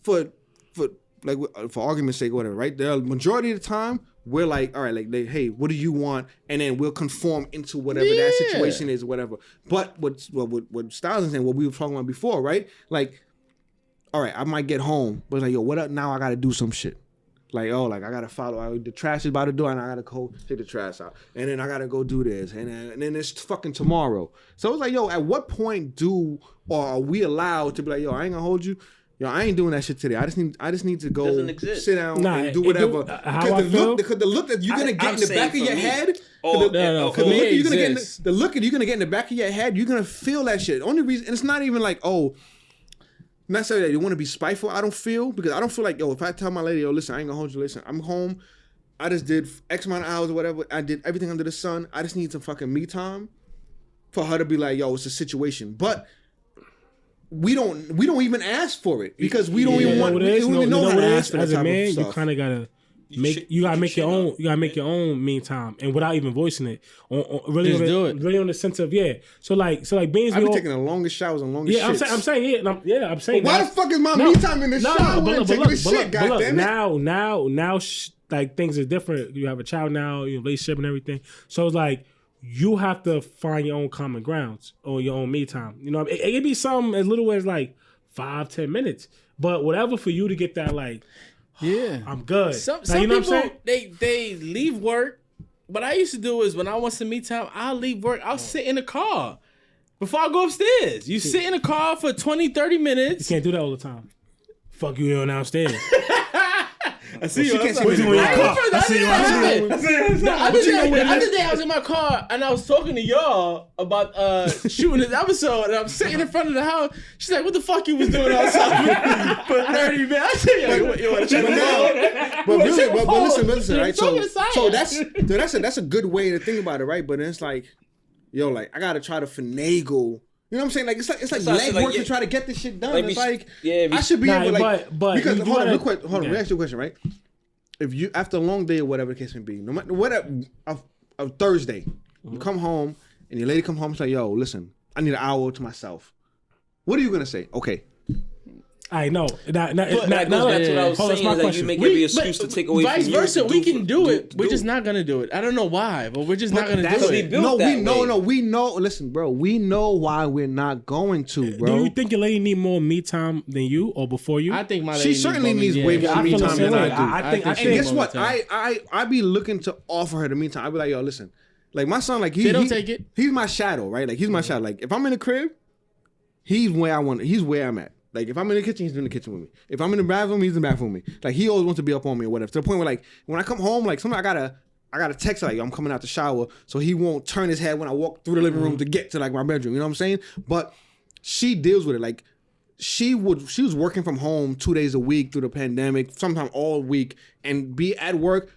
Speaker 4: for argument's sake, whatever, right? The majority of the time, we're like, all right, like, hey, what do you want? And then we'll conform into whatever that
Speaker 1: Yeah.
Speaker 4: situation is, whatever. But what Styles is saying, what we were talking about before, right? Like, all right, I might get home, but it's like, yo, what up? Now I gotta do some shit. Like, oh, like I gotta follow. The trash is by the door, and I gotta go take the trash out, and then I gotta go do this, and then it's fucking tomorrow. So it's like, yo, at what point are we allowed to be like, yo, I ain't gonna hold you. Yo, I ain't doing that shit today. I just need to go
Speaker 3: Doesn't exist.
Speaker 4: sit down
Speaker 2: Nah,
Speaker 4: and do
Speaker 2: it
Speaker 4: whatever.
Speaker 2: do- how I feel-
Speaker 4: Because the look that you're gonna get
Speaker 3: I'm
Speaker 4: in the
Speaker 3: saying
Speaker 4: back of
Speaker 3: for
Speaker 4: your
Speaker 3: me-
Speaker 4: head.
Speaker 3: Oh,
Speaker 1: no,
Speaker 4: Because
Speaker 1: for
Speaker 4: the
Speaker 1: me,
Speaker 4: look
Speaker 1: it
Speaker 4: you're gonna get
Speaker 1: exists.
Speaker 4: the look you're gonna get in the back of your head, you're gonna feel that shit. Only reason, and it's not even like, oh, necessarily that you want to be spiteful. I don't feel, because I don't feel like, yo, if I tell my lady, yo, listen, I ain't gonna hold you. Listen, I'm home. I just did X amount of hours or whatever. I did everything under the sun. I just need some fucking me time for her to be like, yo, it's a situation. But we don't even ask for it because we don't even want.
Speaker 2: what
Speaker 4: We
Speaker 2: it is?
Speaker 4: don't
Speaker 2: No,
Speaker 4: even
Speaker 2: you
Speaker 4: know
Speaker 2: know
Speaker 4: how
Speaker 2: what
Speaker 4: to
Speaker 2: it
Speaker 4: ask
Speaker 2: is?
Speaker 4: for that
Speaker 2: As a
Speaker 4: type
Speaker 2: man,
Speaker 4: of
Speaker 2: you
Speaker 4: stuff.
Speaker 2: kind of gotta
Speaker 3: shit-
Speaker 2: you gotta
Speaker 3: you
Speaker 2: make your
Speaker 3: shit
Speaker 2: own.
Speaker 3: up.
Speaker 2: You gotta make your own mean time, and without even voicing it, really,
Speaker 1: Just do it.
Speaker 2: really on the sense of So like Beans,
Speaker 4: I
Speaker 2: we
Speaker 4: be
Speaker 2: all,
Speaker 4: taking the longest showers and longest
Speaker 2: yeah,
Speaker 4: shits.
Speaker 2: I'm saying, I'm saying.
Speaker 4: Why the
Speaker 2: that-
Speaker 4: fuck is my
Speaker 2: No,
Speaker 4: me time in the shower and taking this shit? Goddamn it!
Speaker 2: Now, like things are different. You have a child now, you have a relationship and everything. So it's like you have to find your own common grounds or your own me time. You know, it could be something as little as like 5-10 minutes, but whatever for you to get that like,
Speaker 1: Yeah.
Speaker 2: I'm good.
Speaker 1: Some
Speaker 2: Like, you know what I'm
Speaker 1: people
Speaker 2: saying?
Speaker 1: they leave work. What I used to do is when I want some me time, I'll leave work. I'll sit in the car before I go upstairs. You sit in the car for 20-30
Speaker 2: You
Speaker 1: minutes.
Speaker 2: can't do that all the time. Fuck you on downstairs.
Speaker 1: I see
Speaker 4: She can't see
Speaker 2: What
Speaker 4: me
Speaker 2: you
Speaker 4: in
Speaker 2: in
Speaker 4: the
Speaker 2: your
Speaker 4: car.
Speaker 2: car? I see you.
Speaker 1: The other day I was in my car and I was talking to y'all about shooting this episode, and I'm sitting in front of the house. She's like, "What the fuck you was doing outside for 30 minutes?" I said, "Yo, you want to check the phone?"
Speaker 4: But really,
Speaker 1: Check the
Speaker 4: but
Speaker 1: phone.
Speaker 4: listen, right?
Speaker 1: Talking to
Speaker 4: So
Speaker 1: science.
Speaker 4: that's a good way to think about it, right? But it's like, yo, like I gotta try to finagle. You know what I'm saying? Like it's like
Speaker 3: That's what I
Speaker 4: leg
Speaker 3: said,
Speaker 4: work to try to get this shit done.
Speaker 3: Like,
Speaker 4: it's like
Speaker 3: yeah,
Speaker 4: I should be able like
Speaker 2: but
Speaker 4: because
Speaker 2: you
Speaker 4: hold on,
Speaker 2: gotta-
Speaker 4: real quick, hold on.
Speaker 2: yeah.
Speaker 4: Let me ask you a question, right? If you after a long day or whatever the case may be, no matter whatever, a Thursday, you come home and your lady come home and say, "Yo, listen, I need an hour to myself." What are you gonna say? Okay.
Speaker 2: I know.
Speaker 3: That goes back to what I was saying. Is that you make every excuse to take away
Speaker 1: vice
Speaker 3: from you.
Speaker 1: versa, we can do it. We're just not gonna do it. I don't know why, but we're just not gonna do it.
Speaker 4: We know. Listen, bro, we know why we're not going to, bro.
Speaker 2: Do you think your lady need more me time than you or before you?
Speaker 1: I think my lady
Speaker 4: She certainly needs way more
Speaker 2: I
Speaker 4: me
Speaker 2: feel the
Speaker 4: time
Speaker 2: same
Speaker 4: than
Speaker 2: way.
Speaker 4: I do.
Speaker 2: I think
Speaker 4: And
Speaker 1: she
Speaker 4: guess
Speaker 1: needs
Speaker 4: what?
Speaker 1: more time.
Speaker 4: I be looking to offer her the meantime. I be like, yo, listen, like my son, like
Speaker 1: They don't take it.
Speaker 4: He's my shadow, right? Like he's my shadow. Like if I'm in the crib, he's where I want. He's where I'm at. Like if I'm in the kitchen, he's in the kitchen with me. If I'm in the bathroom, he's in the bathroom with me. Like he always wants to be up on me or whatever. To the point where like when I come home, like sometimes I gotta text her, like I'm coming out the shower, so he won't turn his head when I walk through the living room to get to like my bedroom. You know what I'm saying? But she deals with it. Like she was working from home 2 days a week through the pandemic, sometimes all week, and be at work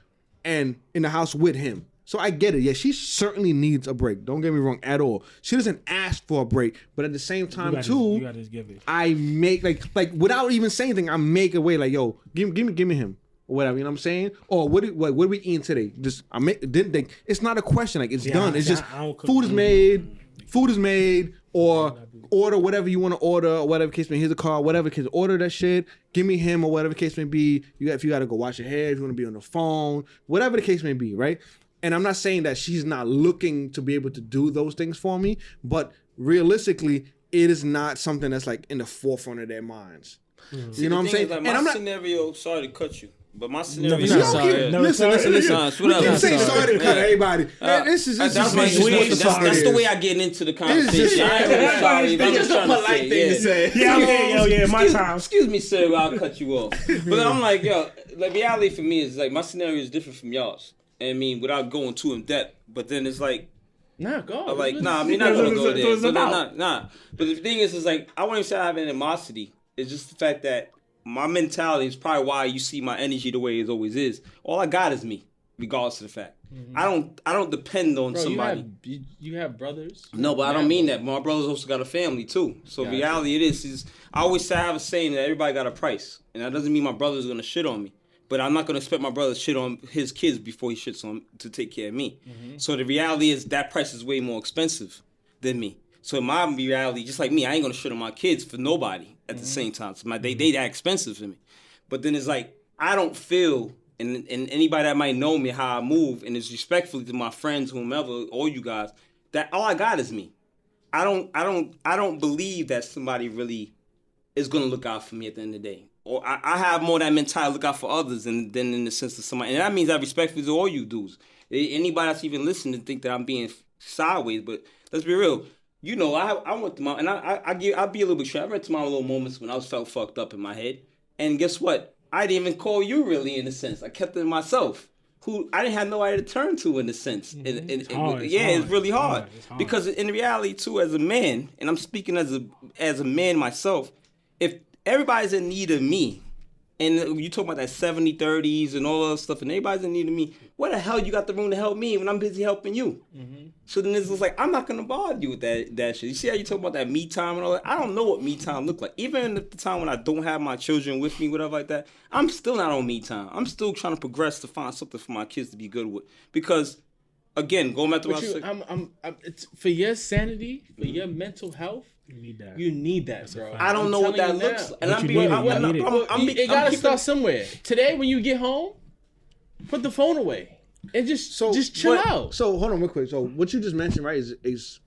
Speaker 4: and in the house with him. So I get it. Yeah, she certainly needs a break. Don't get me wrong at all. She doesn't ask for a break, but at the same time
Speaker 2: you
Speaker 4: too,
Speaker 2: gotta just give it.
Speaker 4: I make like without even saying anything, I make a way like, yo, give me him or whatever. You know what I'm saying? Or what are we eating today? Just I make didn't think it's not a question. Like it's done. It's just
Speaker 2: I don't cook.
Speaker 4: food is made, or order whatever you want to order, or whatever case may be. Here's a car, whatever case. Order that shit. Give me him or whatever case may be. If you got to go wash your hair, if you want to be on the phone, whatever the case may be, right? And I'm not saying that she's not looking to be able to do those things for me, but realistically, it is not something that's like in the forefront of their minds.
Speaker 3: See,
Speaker 4: You know what I'm saying?
Speaker 3: Like,
Speaker 4: And
Speaker 3: my
Speaker 4: I'm not.
Speaker 3: scenario. Sorry to cut you, but my scenario.
Speaker 2: Never sorry.
Speaker 4: Listen. We keep saying sorry to cut everybody. This is
Speaker 3: That's the way I get into the
Speaker 4: just-
Speaker 3: conversation. I ain't really sorry. I'm
Speaker 1: It's just a
Speaker 3: trying to
Speaker 1: polite thing to say.
Speaker 2: Yeah, my time.
Speaker 3: Excuse me, sir. I'll cut you off. But I'm like, yo, the reality for me is like my scenario is different from y'all's. I mean, without going too in depth, but then it's like,
Speaker 1: Nah, go.
Speaker 3: I'm not gonna go there. But nah. But the thing is like, I won't even say I have animosity. It's just the fact that my mentality is probably why you see my energy the way it always is. All I got is me, regardless of the fact. Mm-hmm. I don't depend on somebody.
Speaker 1: You have brothers?
Speaker 3: No, but I don't mean that. My brother's also got a family too. So
Speaker 1: Gotcha.
Speaker 3: reality it is I always say I have a saying that everybody got a price, and that doesn't mean my brother's gonna shit on me. But I'm not gonna expect my brother to shit on his kids before he shits on to take care of me. Mm-hmm. So the reality is that price is way more expensive than me. So in my reality, just like me, I ain't gonna shit on my kids for nobody at the same time. So they that expensive for me. But then it's like I don't feel, and anybody that might know me how I move, and it's respectfully to my friends, whomever, all you guys, that all I got is me. I don't believe that somebody really is gonna look out for me at the end of the day. Or I have more that mentality look out for others than in the sense of somebody. And that means I respectfully to all you dudes. Anybody that's even listening think that I'm being sideways, but let's be real. You know, I went to my, and I'll be a little bit straight. I went to my little moments when I felt fucked up in my head. And guess what? I didn't even call you really in a sense. I kept it to myself. Who I didn't have nobody to turn to in a sense.
Speaker 2: Mm-hmm.
Speaker 3: It's really hard. Because in reality too, as a man, and I'm speaking as a man myself, if everybody's in need of me, and you talk about that 70-30s and all that stuff, and everybody's in need of me, what the hell you got the room to help me when I'm busy helping you? Mm-hmm. So then it's just like, I'm not going to bother you with that shit. You see how you talk about that me time and all that? I don't know what me time look like. Even at the time when I don't have my children with me, whatever like that, I'm still not on me time. I'm still trying to progress to find something for my kids to be good with. Because, again, going back to what I said.
Speaker 1: It's for your sanity, for your mental health, you need that, bro.
Speaker 3: I don't know what that looks like. And
Speaker 1: it gotta start somewhere. Today, when you get home, put the phone away and just chill out.
Speaker 4: So hold on real quick. So what you just mentioned, right, is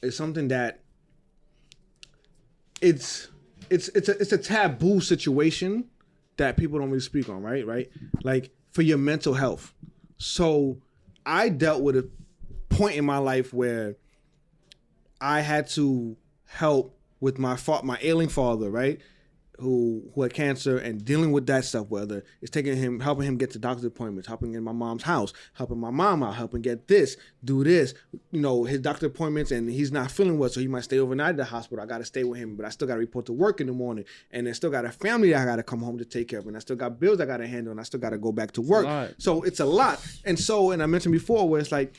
Speaker 4: something that it's a taboo situation that people don't really speak on, right? Right? Like for your mental health. So I dealt with a point in my life where I had to help with my ailing father, right? Who had cancer and dealing with that stuff, whether it's helping him get to doctor's appointments, helping in my mom's house, helping my mom out, helping get this, do this, his doctor appointments, and he's not feeling well, so he might stay overnight at the hospital. I got to stay with him, but I still got to report to work in the morning, and then still got a family that I got to come home to take care of, and I still got bills I got to handle, and I still got to go back to work. So it's a lot. And I mentioned before where it's like,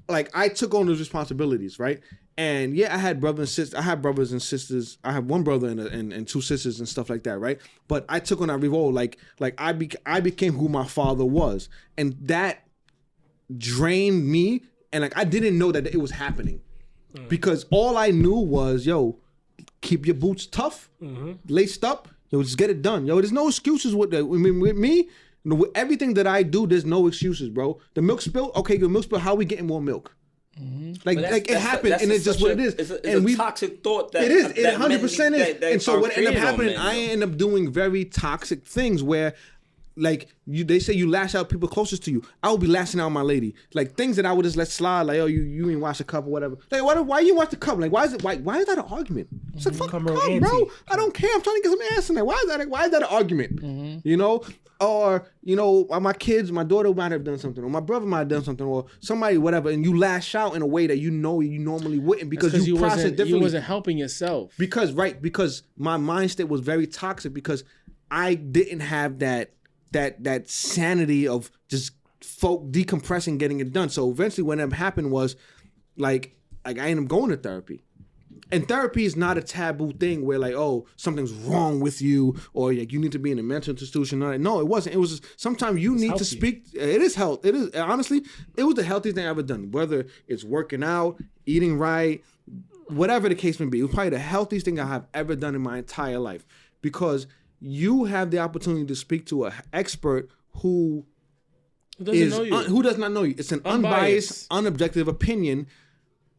Speaker 4: like I took on those responsibilities, right? And yeah, I had brothers and sisters. I have brothers and sisters. I have one brother and two sisters and stuff like that, right? But I took on that role, like I became who my father was, and that drained me. And like I didn't know that it was happening, because all I knew was, yo, keep your boots tough, laced up. Yo, just get it done. Yo, there's no excuses with that. I mean, with me, with everything that I do, there's no excuses, bro. The milk spill, okay, the milk spill. How we getting more milk? Like it happened, and it's just what it is.
Speaker 3: It's a toxic thought that
Speaker 4: it is. It 100% is. And so what ended up happening,
Speaker 3: men,
Speaker 4: I end up doing very toxic things where, like they say you lash out people closest to you. I would be lashing out my lady, like things that I would just let slide, like, oh, you ain't wash the cup or whatever. Like, why you wash the cup? Like, why is that an argument? It's like, fuck cup, bro. I don't care. I'm trying to get some ass in there. Why is that an argument? You know. Or, you know, my kids, my daughter might have done something, or my brother might have done something, or somebody, whatever, and you lash out in a way that you know you normally wouldn't, because you process differently.
Speaker 1: You wasn't helping yourself.
Speaker 4: Because my mindset was very toxic, because I didn't have that sanity of just decompressing, getting it done. So eventually what ended up happening was, like I ended up going to therapy. And therapy is not a taboo thing where, like, oh, something's wrong with you, or like you need to be in a mental institution. No, it wasn't. It was just, sometimes you need to speak. It is health. It is, honestly, it was the healthiest thing I've ever done. Whether it's working out, eating right, whatever the case may be, it was probably the healthiest thing I have ever done in my entire life, because you have the opportunity to speak to an expert who does not know you. It's an unbiased, unobjective opinion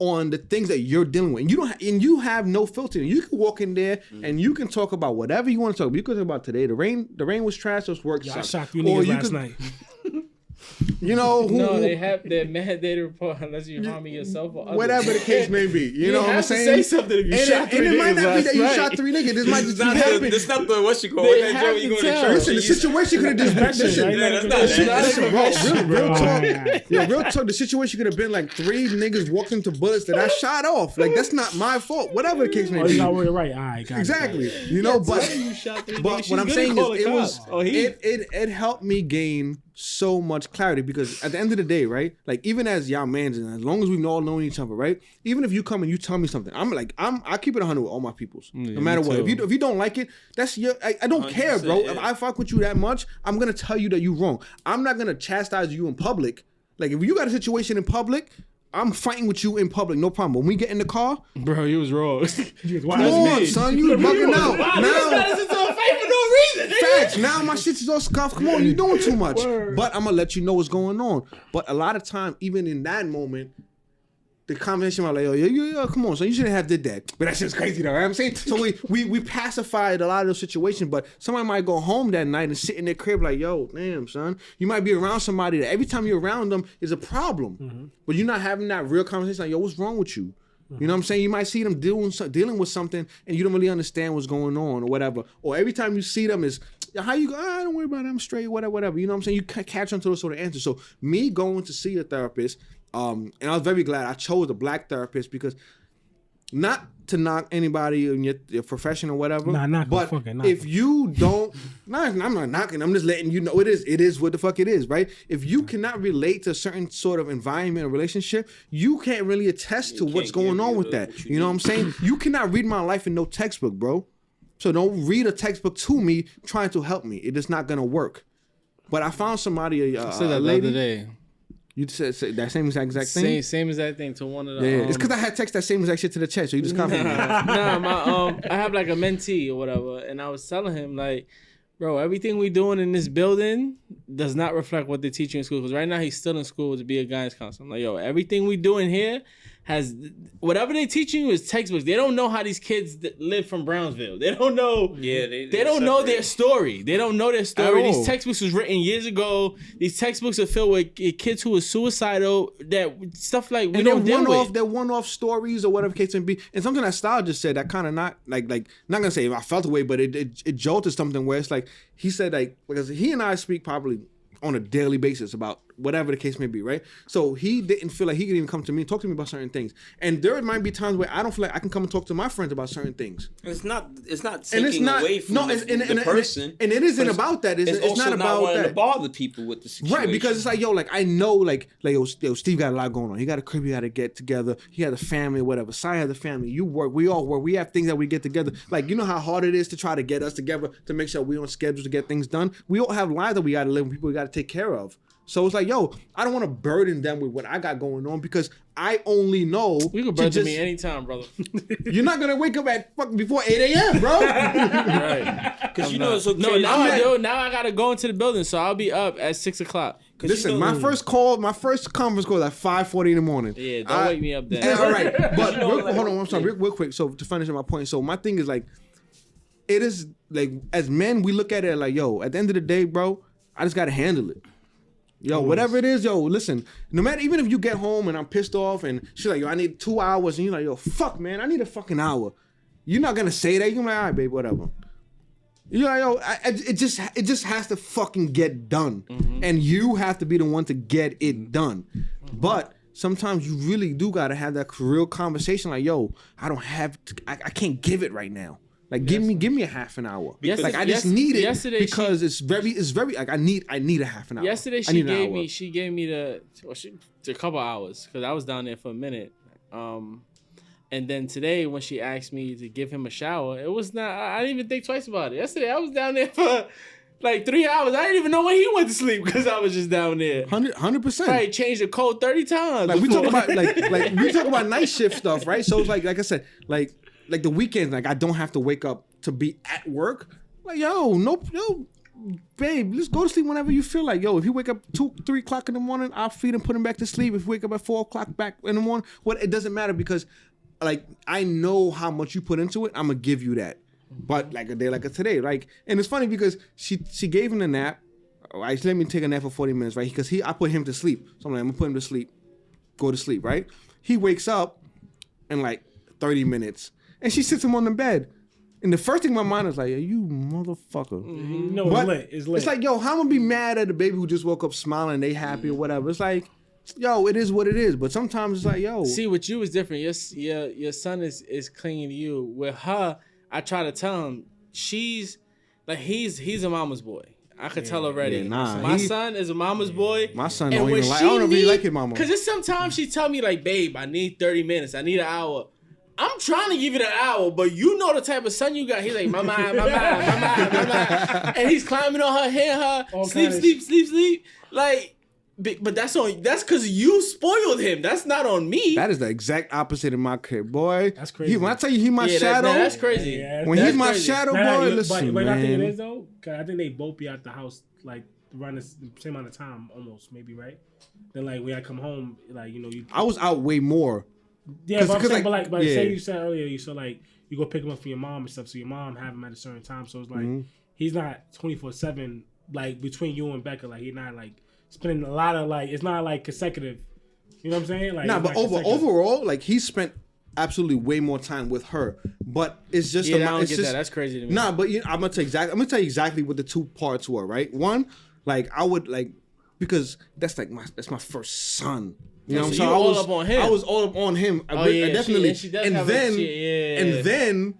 Speaker 4: on the things that you're dealing with. And you have no filter. You can walk in there and you can talk about whatever you want to talk about. You can talk about today. The rain was trash, so it's work.
Speaker 2: I shocked you niggas last night.
Speaker 4: You know,
Speaker 1: no, they have their mandated report unless you harming yourself or others.
Speaker 4: Whatever the case may be. You know what I'm saying?
Speaker 1: Say something if you shot 3 niggas.
Speaker 4: And it might not be that you
Speaker 1: right.
Speaker 4: shot 3 niggas. This might just happen.
Speaker 3: It's not the what you call it. That joke you go to church.
Speaker 4: Listen, the situation could have just been real talk. The situation could have been like 3 niggas walked into bullets that I shot off. Like, that's not my fault. Whatever the case may be.
Speaker 2: Oh, you got right. All right, got
Speaker 4: exactly. It. You know, but what I'm saying is, it helped me gain so much clarity, because at the end of the day, right, like even as y'all mans, and as long as we've all known each other, right, even if you come and you tell me something, I keep it 100 with all my peoples, no matter what. If you don't like it, that's your, I don't care, bro. Yeah. If I fuck with you that much, I'm gonna tell you that you're wrong. I'm not gonna chastise you in public. Like, if you got a situation in public, I'm fighting with you in public, no problem. When we get in the car,
Speaker 1: bro, you was wrong.
Speaker 4: Come on, son, you bugging out. Now, facts. Now my shit is all scuffed. Come on, you doing too much. Word. But I'm gonna let you know what's going on. But a lot of time, even in that moment, the conversation about like, oh yeah, come on, so you shouldn't have did that. But that shit's crazy though, right? I'm saying. So we pacified a lot of those situations. But somebody might go home that night and sit in their crib like, yo, damn, son. You might be around somebody that every time you're around them is a problem. But you're not having that real conversation like, yo, what's wrong with you? You know what I'm saying? You might see them dealing with something and you don't really understand what's going on or whatever. Or every time you see them is, how you go, don't worry about it, I'm straight, whatever. You know what I'm saying? You catch on to those sort of answers. So me going to see a therapist, and I was very glad I chose a black therapist, because not to knock anybody in your profession or whatever, but if you don't, I'm not knocking, I'm just letting you know it is what the fuck it is, right? If you cannot relate to a certain sort of environment or relationship, you can't really attest to what's going on with that. You know what I'm saying? You cannot read my life in no textbook, bro. So don't read a textbook to me trying to help me. It is not gonna work. But I found somebody,
Speaker 1: I said that lady, the other day.
Speaker 4: You said that same exact thing?
Speaker 1: Same exact thing to one of the...
Speaker 4: Yeah, it's because I had text that same exact shit to the chat, so you just copied me.
Speaker 1: Nah, I have like a mentee or whatever, and I was telling him like, bro, everything we doing in this building does not reflect what they're teaching in school. Because right now he's still in school to be a guidance counselor. I'm like, yo, everything we doing here has... Whatever they're teaching you is textbooks. They don't know how these kids live from Brownsville. They don't know... Yeah, they don't know their story. They don't know their story. These textbooks was written years ago. These textbooks are filled with kids who are suicidal. That stuff like we don't deal with.
Speaker 4: They're one-off stories or whatever case may be. And something that Style just said that kind of not gonna say I felt away, but it jolted something where it's like he said, like, because he and I speak probably on a daily basis about whatever the case may be, right? So he didn't feel like he could even come to me and talk to me about certain things. And there might be times where I don't feel like I can come and talk to my friends about certain things.
Speaker 3: It's not taking away from the person.
Speaker 4: And it isn't about that. It's
Speaker 3: also
Speaker 4: not about
Speaker 3: wanting
Speaker 4: that.
Speaker 3: to bother people with the situation.
Speaker 4: Right, because it's like, yo, like I know, like yo, Steve got a lot going on. He got a crib, he got to get together. He had a family, whatever. Sai had a family. You work, we all work. We have things that we get together. Like, you know how hard it is to try to get us together to make sure we're on schedule to get things done. We all have lives that we got to live with, people we got to take care of. So it's like, yo, I don't want to burden them with what I got going on because I only know.
Speaker 1: You can burden me anytime, brother.
Speaker 4: You're not gonna wake up at fucking before 8 a.m., bro.
Speaker 1: Right?
Speaker 3: Because you know it's okay.
Speaker 1: No, now I do. Now I gotta go into the building, so I'll be up at 6 o'clock.
Speaker 4: Listen, my first conference call is at 5:40 in the morning.
Speaker 1: Yeah, don't wake me up then.
Speaker 4: All right, but hold on, I'm sorry, real quick. So to finish my point, so my thing is like, it is like as men we look at it like, yo, at the end of the day, bro, I just gotta handle it. Yo, whatever it is, yo, listen, no matter, even if you get home and I'm pissed off and she's like, yo, I need 2 hours, and you're like, yo, fuck, man, I need a fucking hour. You're not gonna say that. You're like, all right, babe, whatever. You're like, yo, it just has to fucking get done. Mm-hmm. And you have to be the one to get it done. Mm-hmm. But sometimes you really do gotta have that real conversation like, yo, I don't have to, I can't give it right now. Like give me a half an hour. Like I just need it because it's very like I need a half an hour.
Speaker 1: Yesterday she gave me the couple hours because I was down there for a minute. And then today when she asked me to give him a shower, it was not. I didn't even think twice about it. Yesterday I was down there for like 3 hours. I didn't even know when he went to sleep because I was just down there.
Speaker 4: 100%.
Speaker 1: Right, changed the code 30 times.
Speaker 4: Like we talk about like we talk about night shift stuff, right? So it's like I said, like the weekends, like I don't have to wake up to be at work. Like, yo, babe, let's go to sleep whenever you feel like. Yo, if you wake up 2-3 o'clock in the morning, I'll feed and put him back to sleep. If you wake up at 4 o'clock back in the morning, it doesn't matter because like I know how much you put into it. I'm gonna give you that. But like a day like today, like, and it's funny because she gave him a nap. I let me take a nap for 40 minutes, right? Because I put him to sleep. So I'm like, I'm gonna put him to sleep. Go to sleep, right? He wakes up in like 30 minutes. And she sits him on the bed. And the first thing in my mind is like, you motherfucker.
Speaker 2: Mm-hmm. No, it's lit.
Speaker 4: It's like, yo, how am I gonna be mad at the baby who just woke up smiling and they happy or whatever? It's like, yo, it is what it is. But sometimes it's like, yo.
Speaker 1: See, with you is different. Your son is clinging to you. With her, I try to tell him, she's like, he's a mama's boy. I could tell already.
Speaker 4: Yeah, nah,
Speaker 1: my son is a mama's boy.
Speaker 4: My son don't even like, I don't know if he like his mama.
Speaker 1: Because it's sometimes she tell me like, babe, I need 30 minutes. I need an hour. I'm trying to give it an hour, but you know the type of son you got. He's like, my mind. And he's climbing on her, hitting her, sleep. Like, but that's because you spoiled him. That's not on me.
Speaker 4: That is the exact opposite of my kid, boy.
Speaker 2: That's crazy.
Speaker 4: When I tell you he my shadow.
Speaker 1: That's crazy.
Speaker 2: Yeah,
Speaker 4: when he's my shadow, boy, listen,
Speaker 2: but
Speaker 4: man.
Speaker 2: I think it is, though, because I think they both be out the house, like, around the same amount of time, almost, maybe, right? Then, like, when I come home, like, you know.
Speaker 4: I was out way more.
Speaker 2: Yeah, but I'm saying, but say you said earlier, you go pick him up for your mom and stuff, so your mom have him at a certain time, so it's like, he's not 24/7, like, between you and Becca, like, he's not, like, spending a lot of, like, it's not, like, consecutive, you know what I'm saying? Like,
Speaker 4: nah, but overall, like, he spent absolutely way more time with her, but it's just
Speaker 1: I don't get that. That's crazy to me.
Speaker 4: Nah, but I'm gonna tell you exactly what the two parts were, right? One, like, I would, like, because that's my first son. You know what I'm saying?
Speaker 1: I was all up on him.
Speaker 4: I was all up on him. Definitely. And then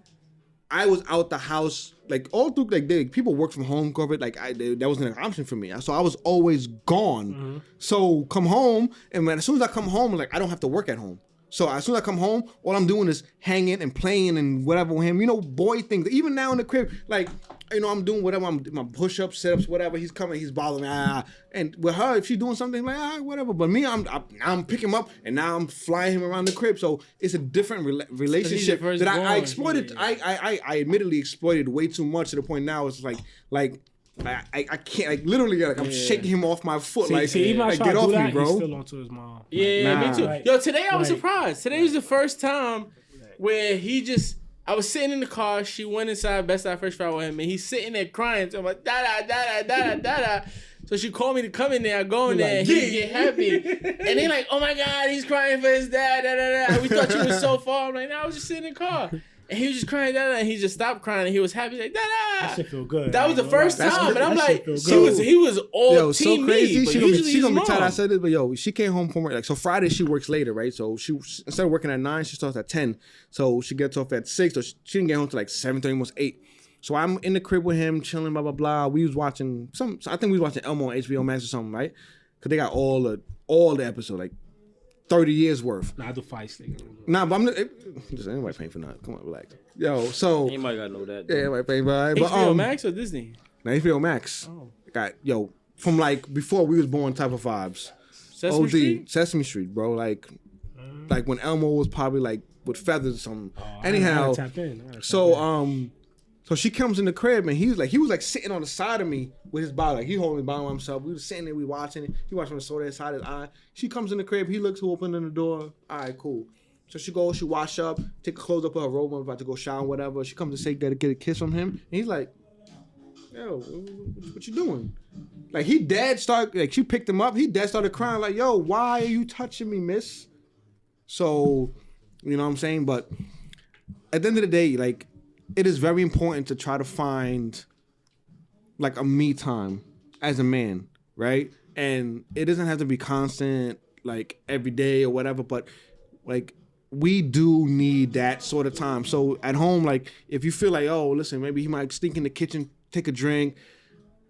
Speaker 4: I was out the house like all through like people work from home, COVID. Like that wasn't an option for me. So I was always gone. Mm-hmm. So come home, and as soon as I come home, like I don't have to work at home. So as soon as I come home, all I'm doing is hanging and playing and whatever with him. You know, boy things. Even now in the crib, like, you know, I'm doing whatever. My push-ups, sit-ups, whatever. He's coming, he's bothering me. And with her, if she's doing something, like, whatever. But me, I'm picking him up, and now I'm flying him around the crib. So it's a different relationship that I exploited. Yeah. I admittedly exploited way too much to the point now it's like I can't, like, literally, like, I'm shaking him off my foot.
Speaker 2: Even
Speaker 4: like get off me, bro.
Speaker 2: He's still onto his mom.
Speaker 1: Yeah, me too. Yo, today I was surprised. Today was the first time where I was sitting in the car. She went inside Best Side Fresh Fry with him, and he's sitting there crying. So I'm like, da. So she called me to come in there. I go in there, and he get happy. And they like, oh my God, he's crying for his dad. We thought you were so far. I'm like, no, I was just sitting in the car. And he was just crying, and he just stopped crying, and he was happy, like,
Speaker 2: That shit feel good.
Speaker 1: That was the first time, and I'm like,
Speaker 2: he
Speaker 1: he was all
Speaker 4: yo,
Speaker 1: team
Speaker 4: so crazy.
Speaker 1: me, but
Speaker 4: She gonna be tired. I
Speaker 1: mom.
Speaker 4: said this, but yo, she came home from work. Like, so Friday she works later, right? So she instead of working at 9, she starts at 10. So she gets off at 6. So she didn't get home till like 7:30, almost 8. So I'm in the crib with him, chilling, blah blah blah. We was watching I think we was watching Elmo on HBO Max or something, right? Cause they got all the episodes, like 30 years worth.
Speaker 2: Nah, I do fight stick.
Speaker 4: Nah, but I'm just anybody paying for nothing. Come on, relax. Yo, so
Speaker 3: Anybody gotta know that.
Speaker 4: yeah, anybody paying for it. But
Speaker 1: HBO Max or Disney?
Speaker 4: Now HBO Max.
Speaker 1: Oh.
Speaker 4: Got from like before we was born type of vibes.
Speaker 1: Sesame Street?
Speaker 4: Sesame Street, bro. Like when Elmo was probably like with feathers or something.
Speaker 2: Oh,
Speaker 4: Anyhow,
Speaker 2: so
Speaker 4: so she comes in the crib and he was sitting on the side of me with his bottle. Like he holding his bottle on himself. We was sitting there, we watching it. He watching the soda inside his eye. She comes in the crib, he looks who opened the door. All right, cool. So she goes, she wash up, take her clothes up, put her robe on, about to go shower, whatever. She comes to say, get a kiss from him. And he's like, yo, what you doing? Like he dead start, like she picked him up. He dead started crying like, yo, why are you touching me, miss? So, you know what I'm saying? But at the end of the day, like, it is very important to try to find like a me time as a man, right? And it doesn't have to be constant, like every day or whatever, but like we do need that sort of time. So at home, like if you feel like, oh, listen, maybe he might stink in the kitchen, take a drink,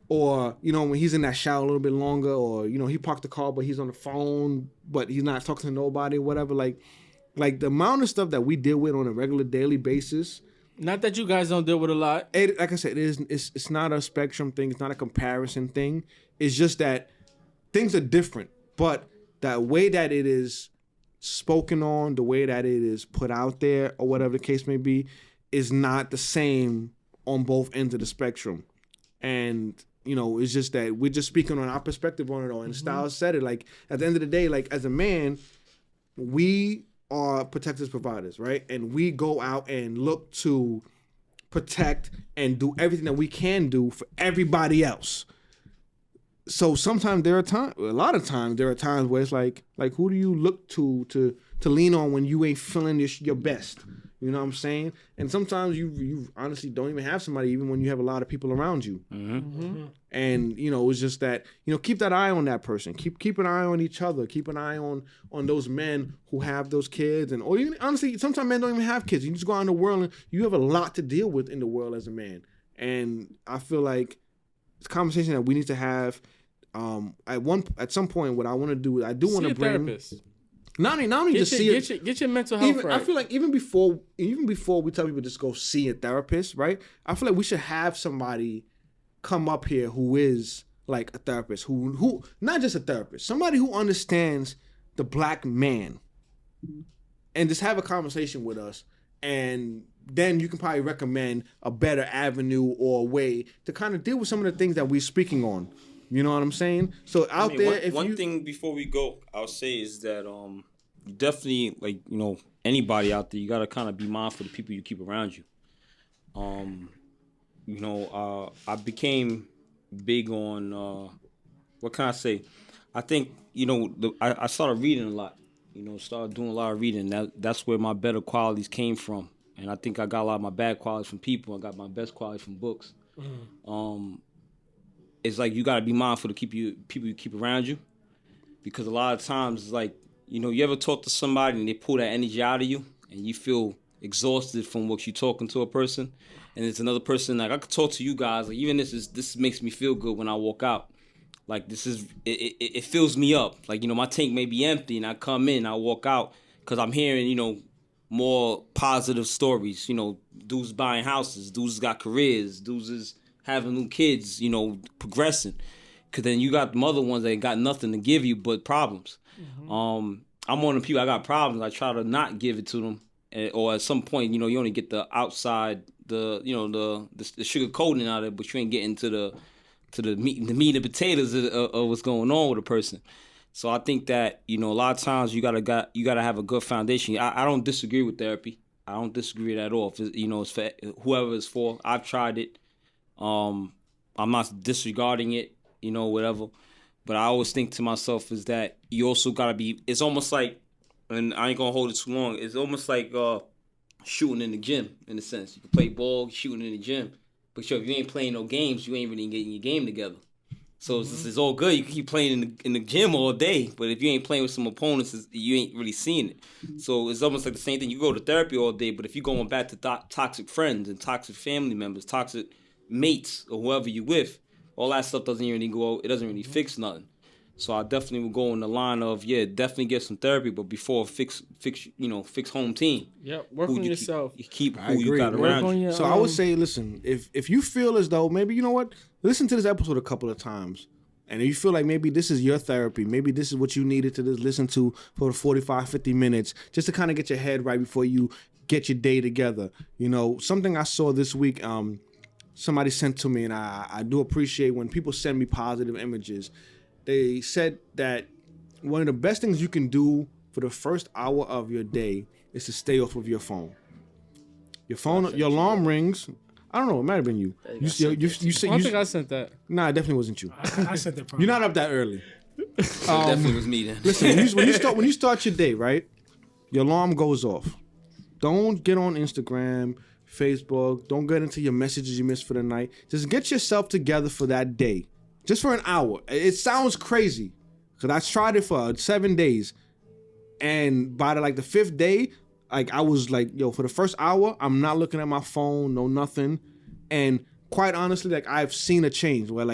Speaker 4: or, you know, when he's in that shower a little bit longer, or, you know, he parked the car, but he's on the phone, but he's not talking to nobody, whatever. Like the amount of stuff that we deal with on a regular daily basis.
Speaker 1: Not that you guys don't deal with a lot.
Speaker 4: Like I said, it's not a spectrum thing. It's not a comparison thing. It's just that things are different. But the way that it is spoken on, the way that it is put out there, or whatever the case may be, is not the same on both ends of the spectrum. And, you know, it's just that we're just speaking on our perspective on it all. And Styles said it, like, at the end of the day, like, as a man, we are protectors, providers, right? And we go out and look to protect and do everything that we can do for everybody else. So sometimes a lot of times there are times where it's like who do you look to lean on when you ain't feeling your best? You know what I'm saying? And sometimes you honestly don't even have somebody, even when you have a lot of people around you. Mm-hmm. And, you know, it's just that, you know, keep that eye on that person. Keep an eye on each other. Keep an eye on those men who have those kids. And, or even, honestly, sometimes men don't even have kids. You just go out in the world and you have a lot to deal with in the world as a man. And I feel like it's a conversation that we need to have. At some point, what I want to do, I do want to bring.
Speaker 1: Therapist.
Speaker 4: Not only just see it.
Speaker 1: Get your mental health right.
Speaker 4: I feel like even before we tell people just go see a therapist, right? I feel like we should have somebody come up here who is like a therapist, who not just a therapist, somebody who understands the black man, and just have a conversation with us, and then you can probably recommend a better avenue or a way to kind of deal with some of the things that we're speaking on. You know what I'm saying? So
Speaker 3: one thing before we go, I'll say is that definitely, like, you know, anybody out there, you gotta kind of be mindful of the people you keep around you. You know, I became big on what can I say? I think, you know, I started reading a lot. You know, started doing a lot of reading. That's where my better qualities came from, and I think I got a lot of my bad qualities from people. I got my best qualities from books. It's like you gotta be mindful to people you keep around you, because a lot of times it's like, you know, you ever talk to somebody and they pull that energy out of you and you feel exhausted from what you're talking to a person, and it's another person, like I could talk to you guys, like even this makes me feel good when I walk out. Like it fills me up. Like, you know, my tank may be empty and I come in, I walk out because I'm hearing, you know, more positive stories. You know, dudes buying houses, dudes got careers, dudes is having new kids, you know, progressing. Because then you got the other ones that ain't got nothing to give you but problems. Mm-hmm. I'm one of the people, I got problems. I try to not give it to them. Or at some point, you know, you only get the outside, the sugar coating out of it, but you ain't getting to the meat and potatoes of what's going on with a person. So I think that, you know, a lot of times you gotta have a good foundation. I don't disagree with therapy. I don't disagree at all. If you know, it's for whoever it's for. I've tried it. I'm not disregarding it, you know, whatever. But I always think to myself is that you also gotta be. It's almost like, and I ain't gonna hold it too long. It's almost like shooting in the gym, in a sense. You can play ball, shooting in the gym. But if you ain't playing no games, you ain't really getting your game together. So it's all good. You can keep playing in the gym all day, but if you ain't playing with some opponents, you ain't really seeing it. So it's almost like the same thing. You go to therapy all day, but if you're going back to toxic friends and toxic family members, toxic mates, or whoever you with, all that stuff doesn't really go. It doesn't really fix nothing. So I definitely would go in the line of definitely get some therapy, but before fix home team.
Speaker 1: Yep, work on yourself.
Speaker 3: You keep who you got around you.
Speaker 4: So I would say, listen, if you feel as though maybe you know what, listen to this episode a couple of times, and if you feel like maybe this is your therapy, maybe this is what you needed to listen to for the 45, 50 minutes, just to kind of get your head right before you get your day together. You know, something I saw this week, somebody sent to me, and I do appreciate when people send me positive images. They said that one of the best things you can do for the first hour of your day is to stay off of your phone. Your alarm rings. I don't know. It might have been you. You said
Speaker 1: I think I sent that.
Speaker 4: Nah, it definitely wasn't you.
Speaker 2: I sent that. Probably.
Speaker 4: You're not up that early.
Speaker 3: It definitely was me then.
Speaker 4: Listen, when you start your day, right? Your alarm goes off. Don't get on Instagram, Facebook. Don't get into your messages you missed for the night. Just get yourself together for that day. Just for an hour. It sounds crazy because I tried it for 7 days, and by the fifth day, I was like, yo, for the first hour, I'm not looking at my phone, no nothing, and quite honestly, I've seen a change where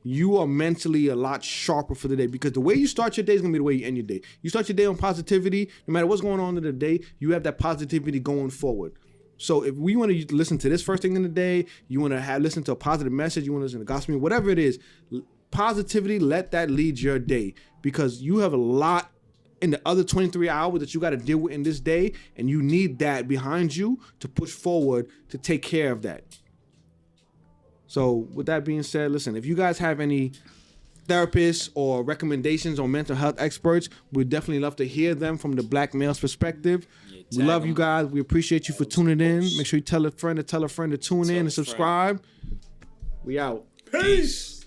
Speaker 4: you are mentally a lot sharper for the day because the way you start your day is gonna be the way you end your day. You start your day on positivity, no matter what's going on in the day, you have that positivity going forward. So if we want to listen to this first thing in the day, you want to listen to a positive message, you want to listen to gospel, whatever it is, positivity, let that lead your day because you have a lot in the other 23 hours that you got to deal with in this day, and you need that behind you to push forward to take care of that. So with that being said, listen, if you guys have any therapists or recommendations on mental health experts, we'd definitely love to hear them from the black male's perspective. We love you guys. We appreciate you for tuning in. Make sure you tell a friend to tune in and subscribe. We out.
Speaker 2: Peace.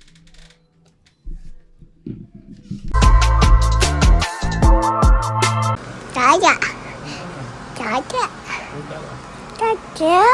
Speaker 5: Dada. Dada. Dada.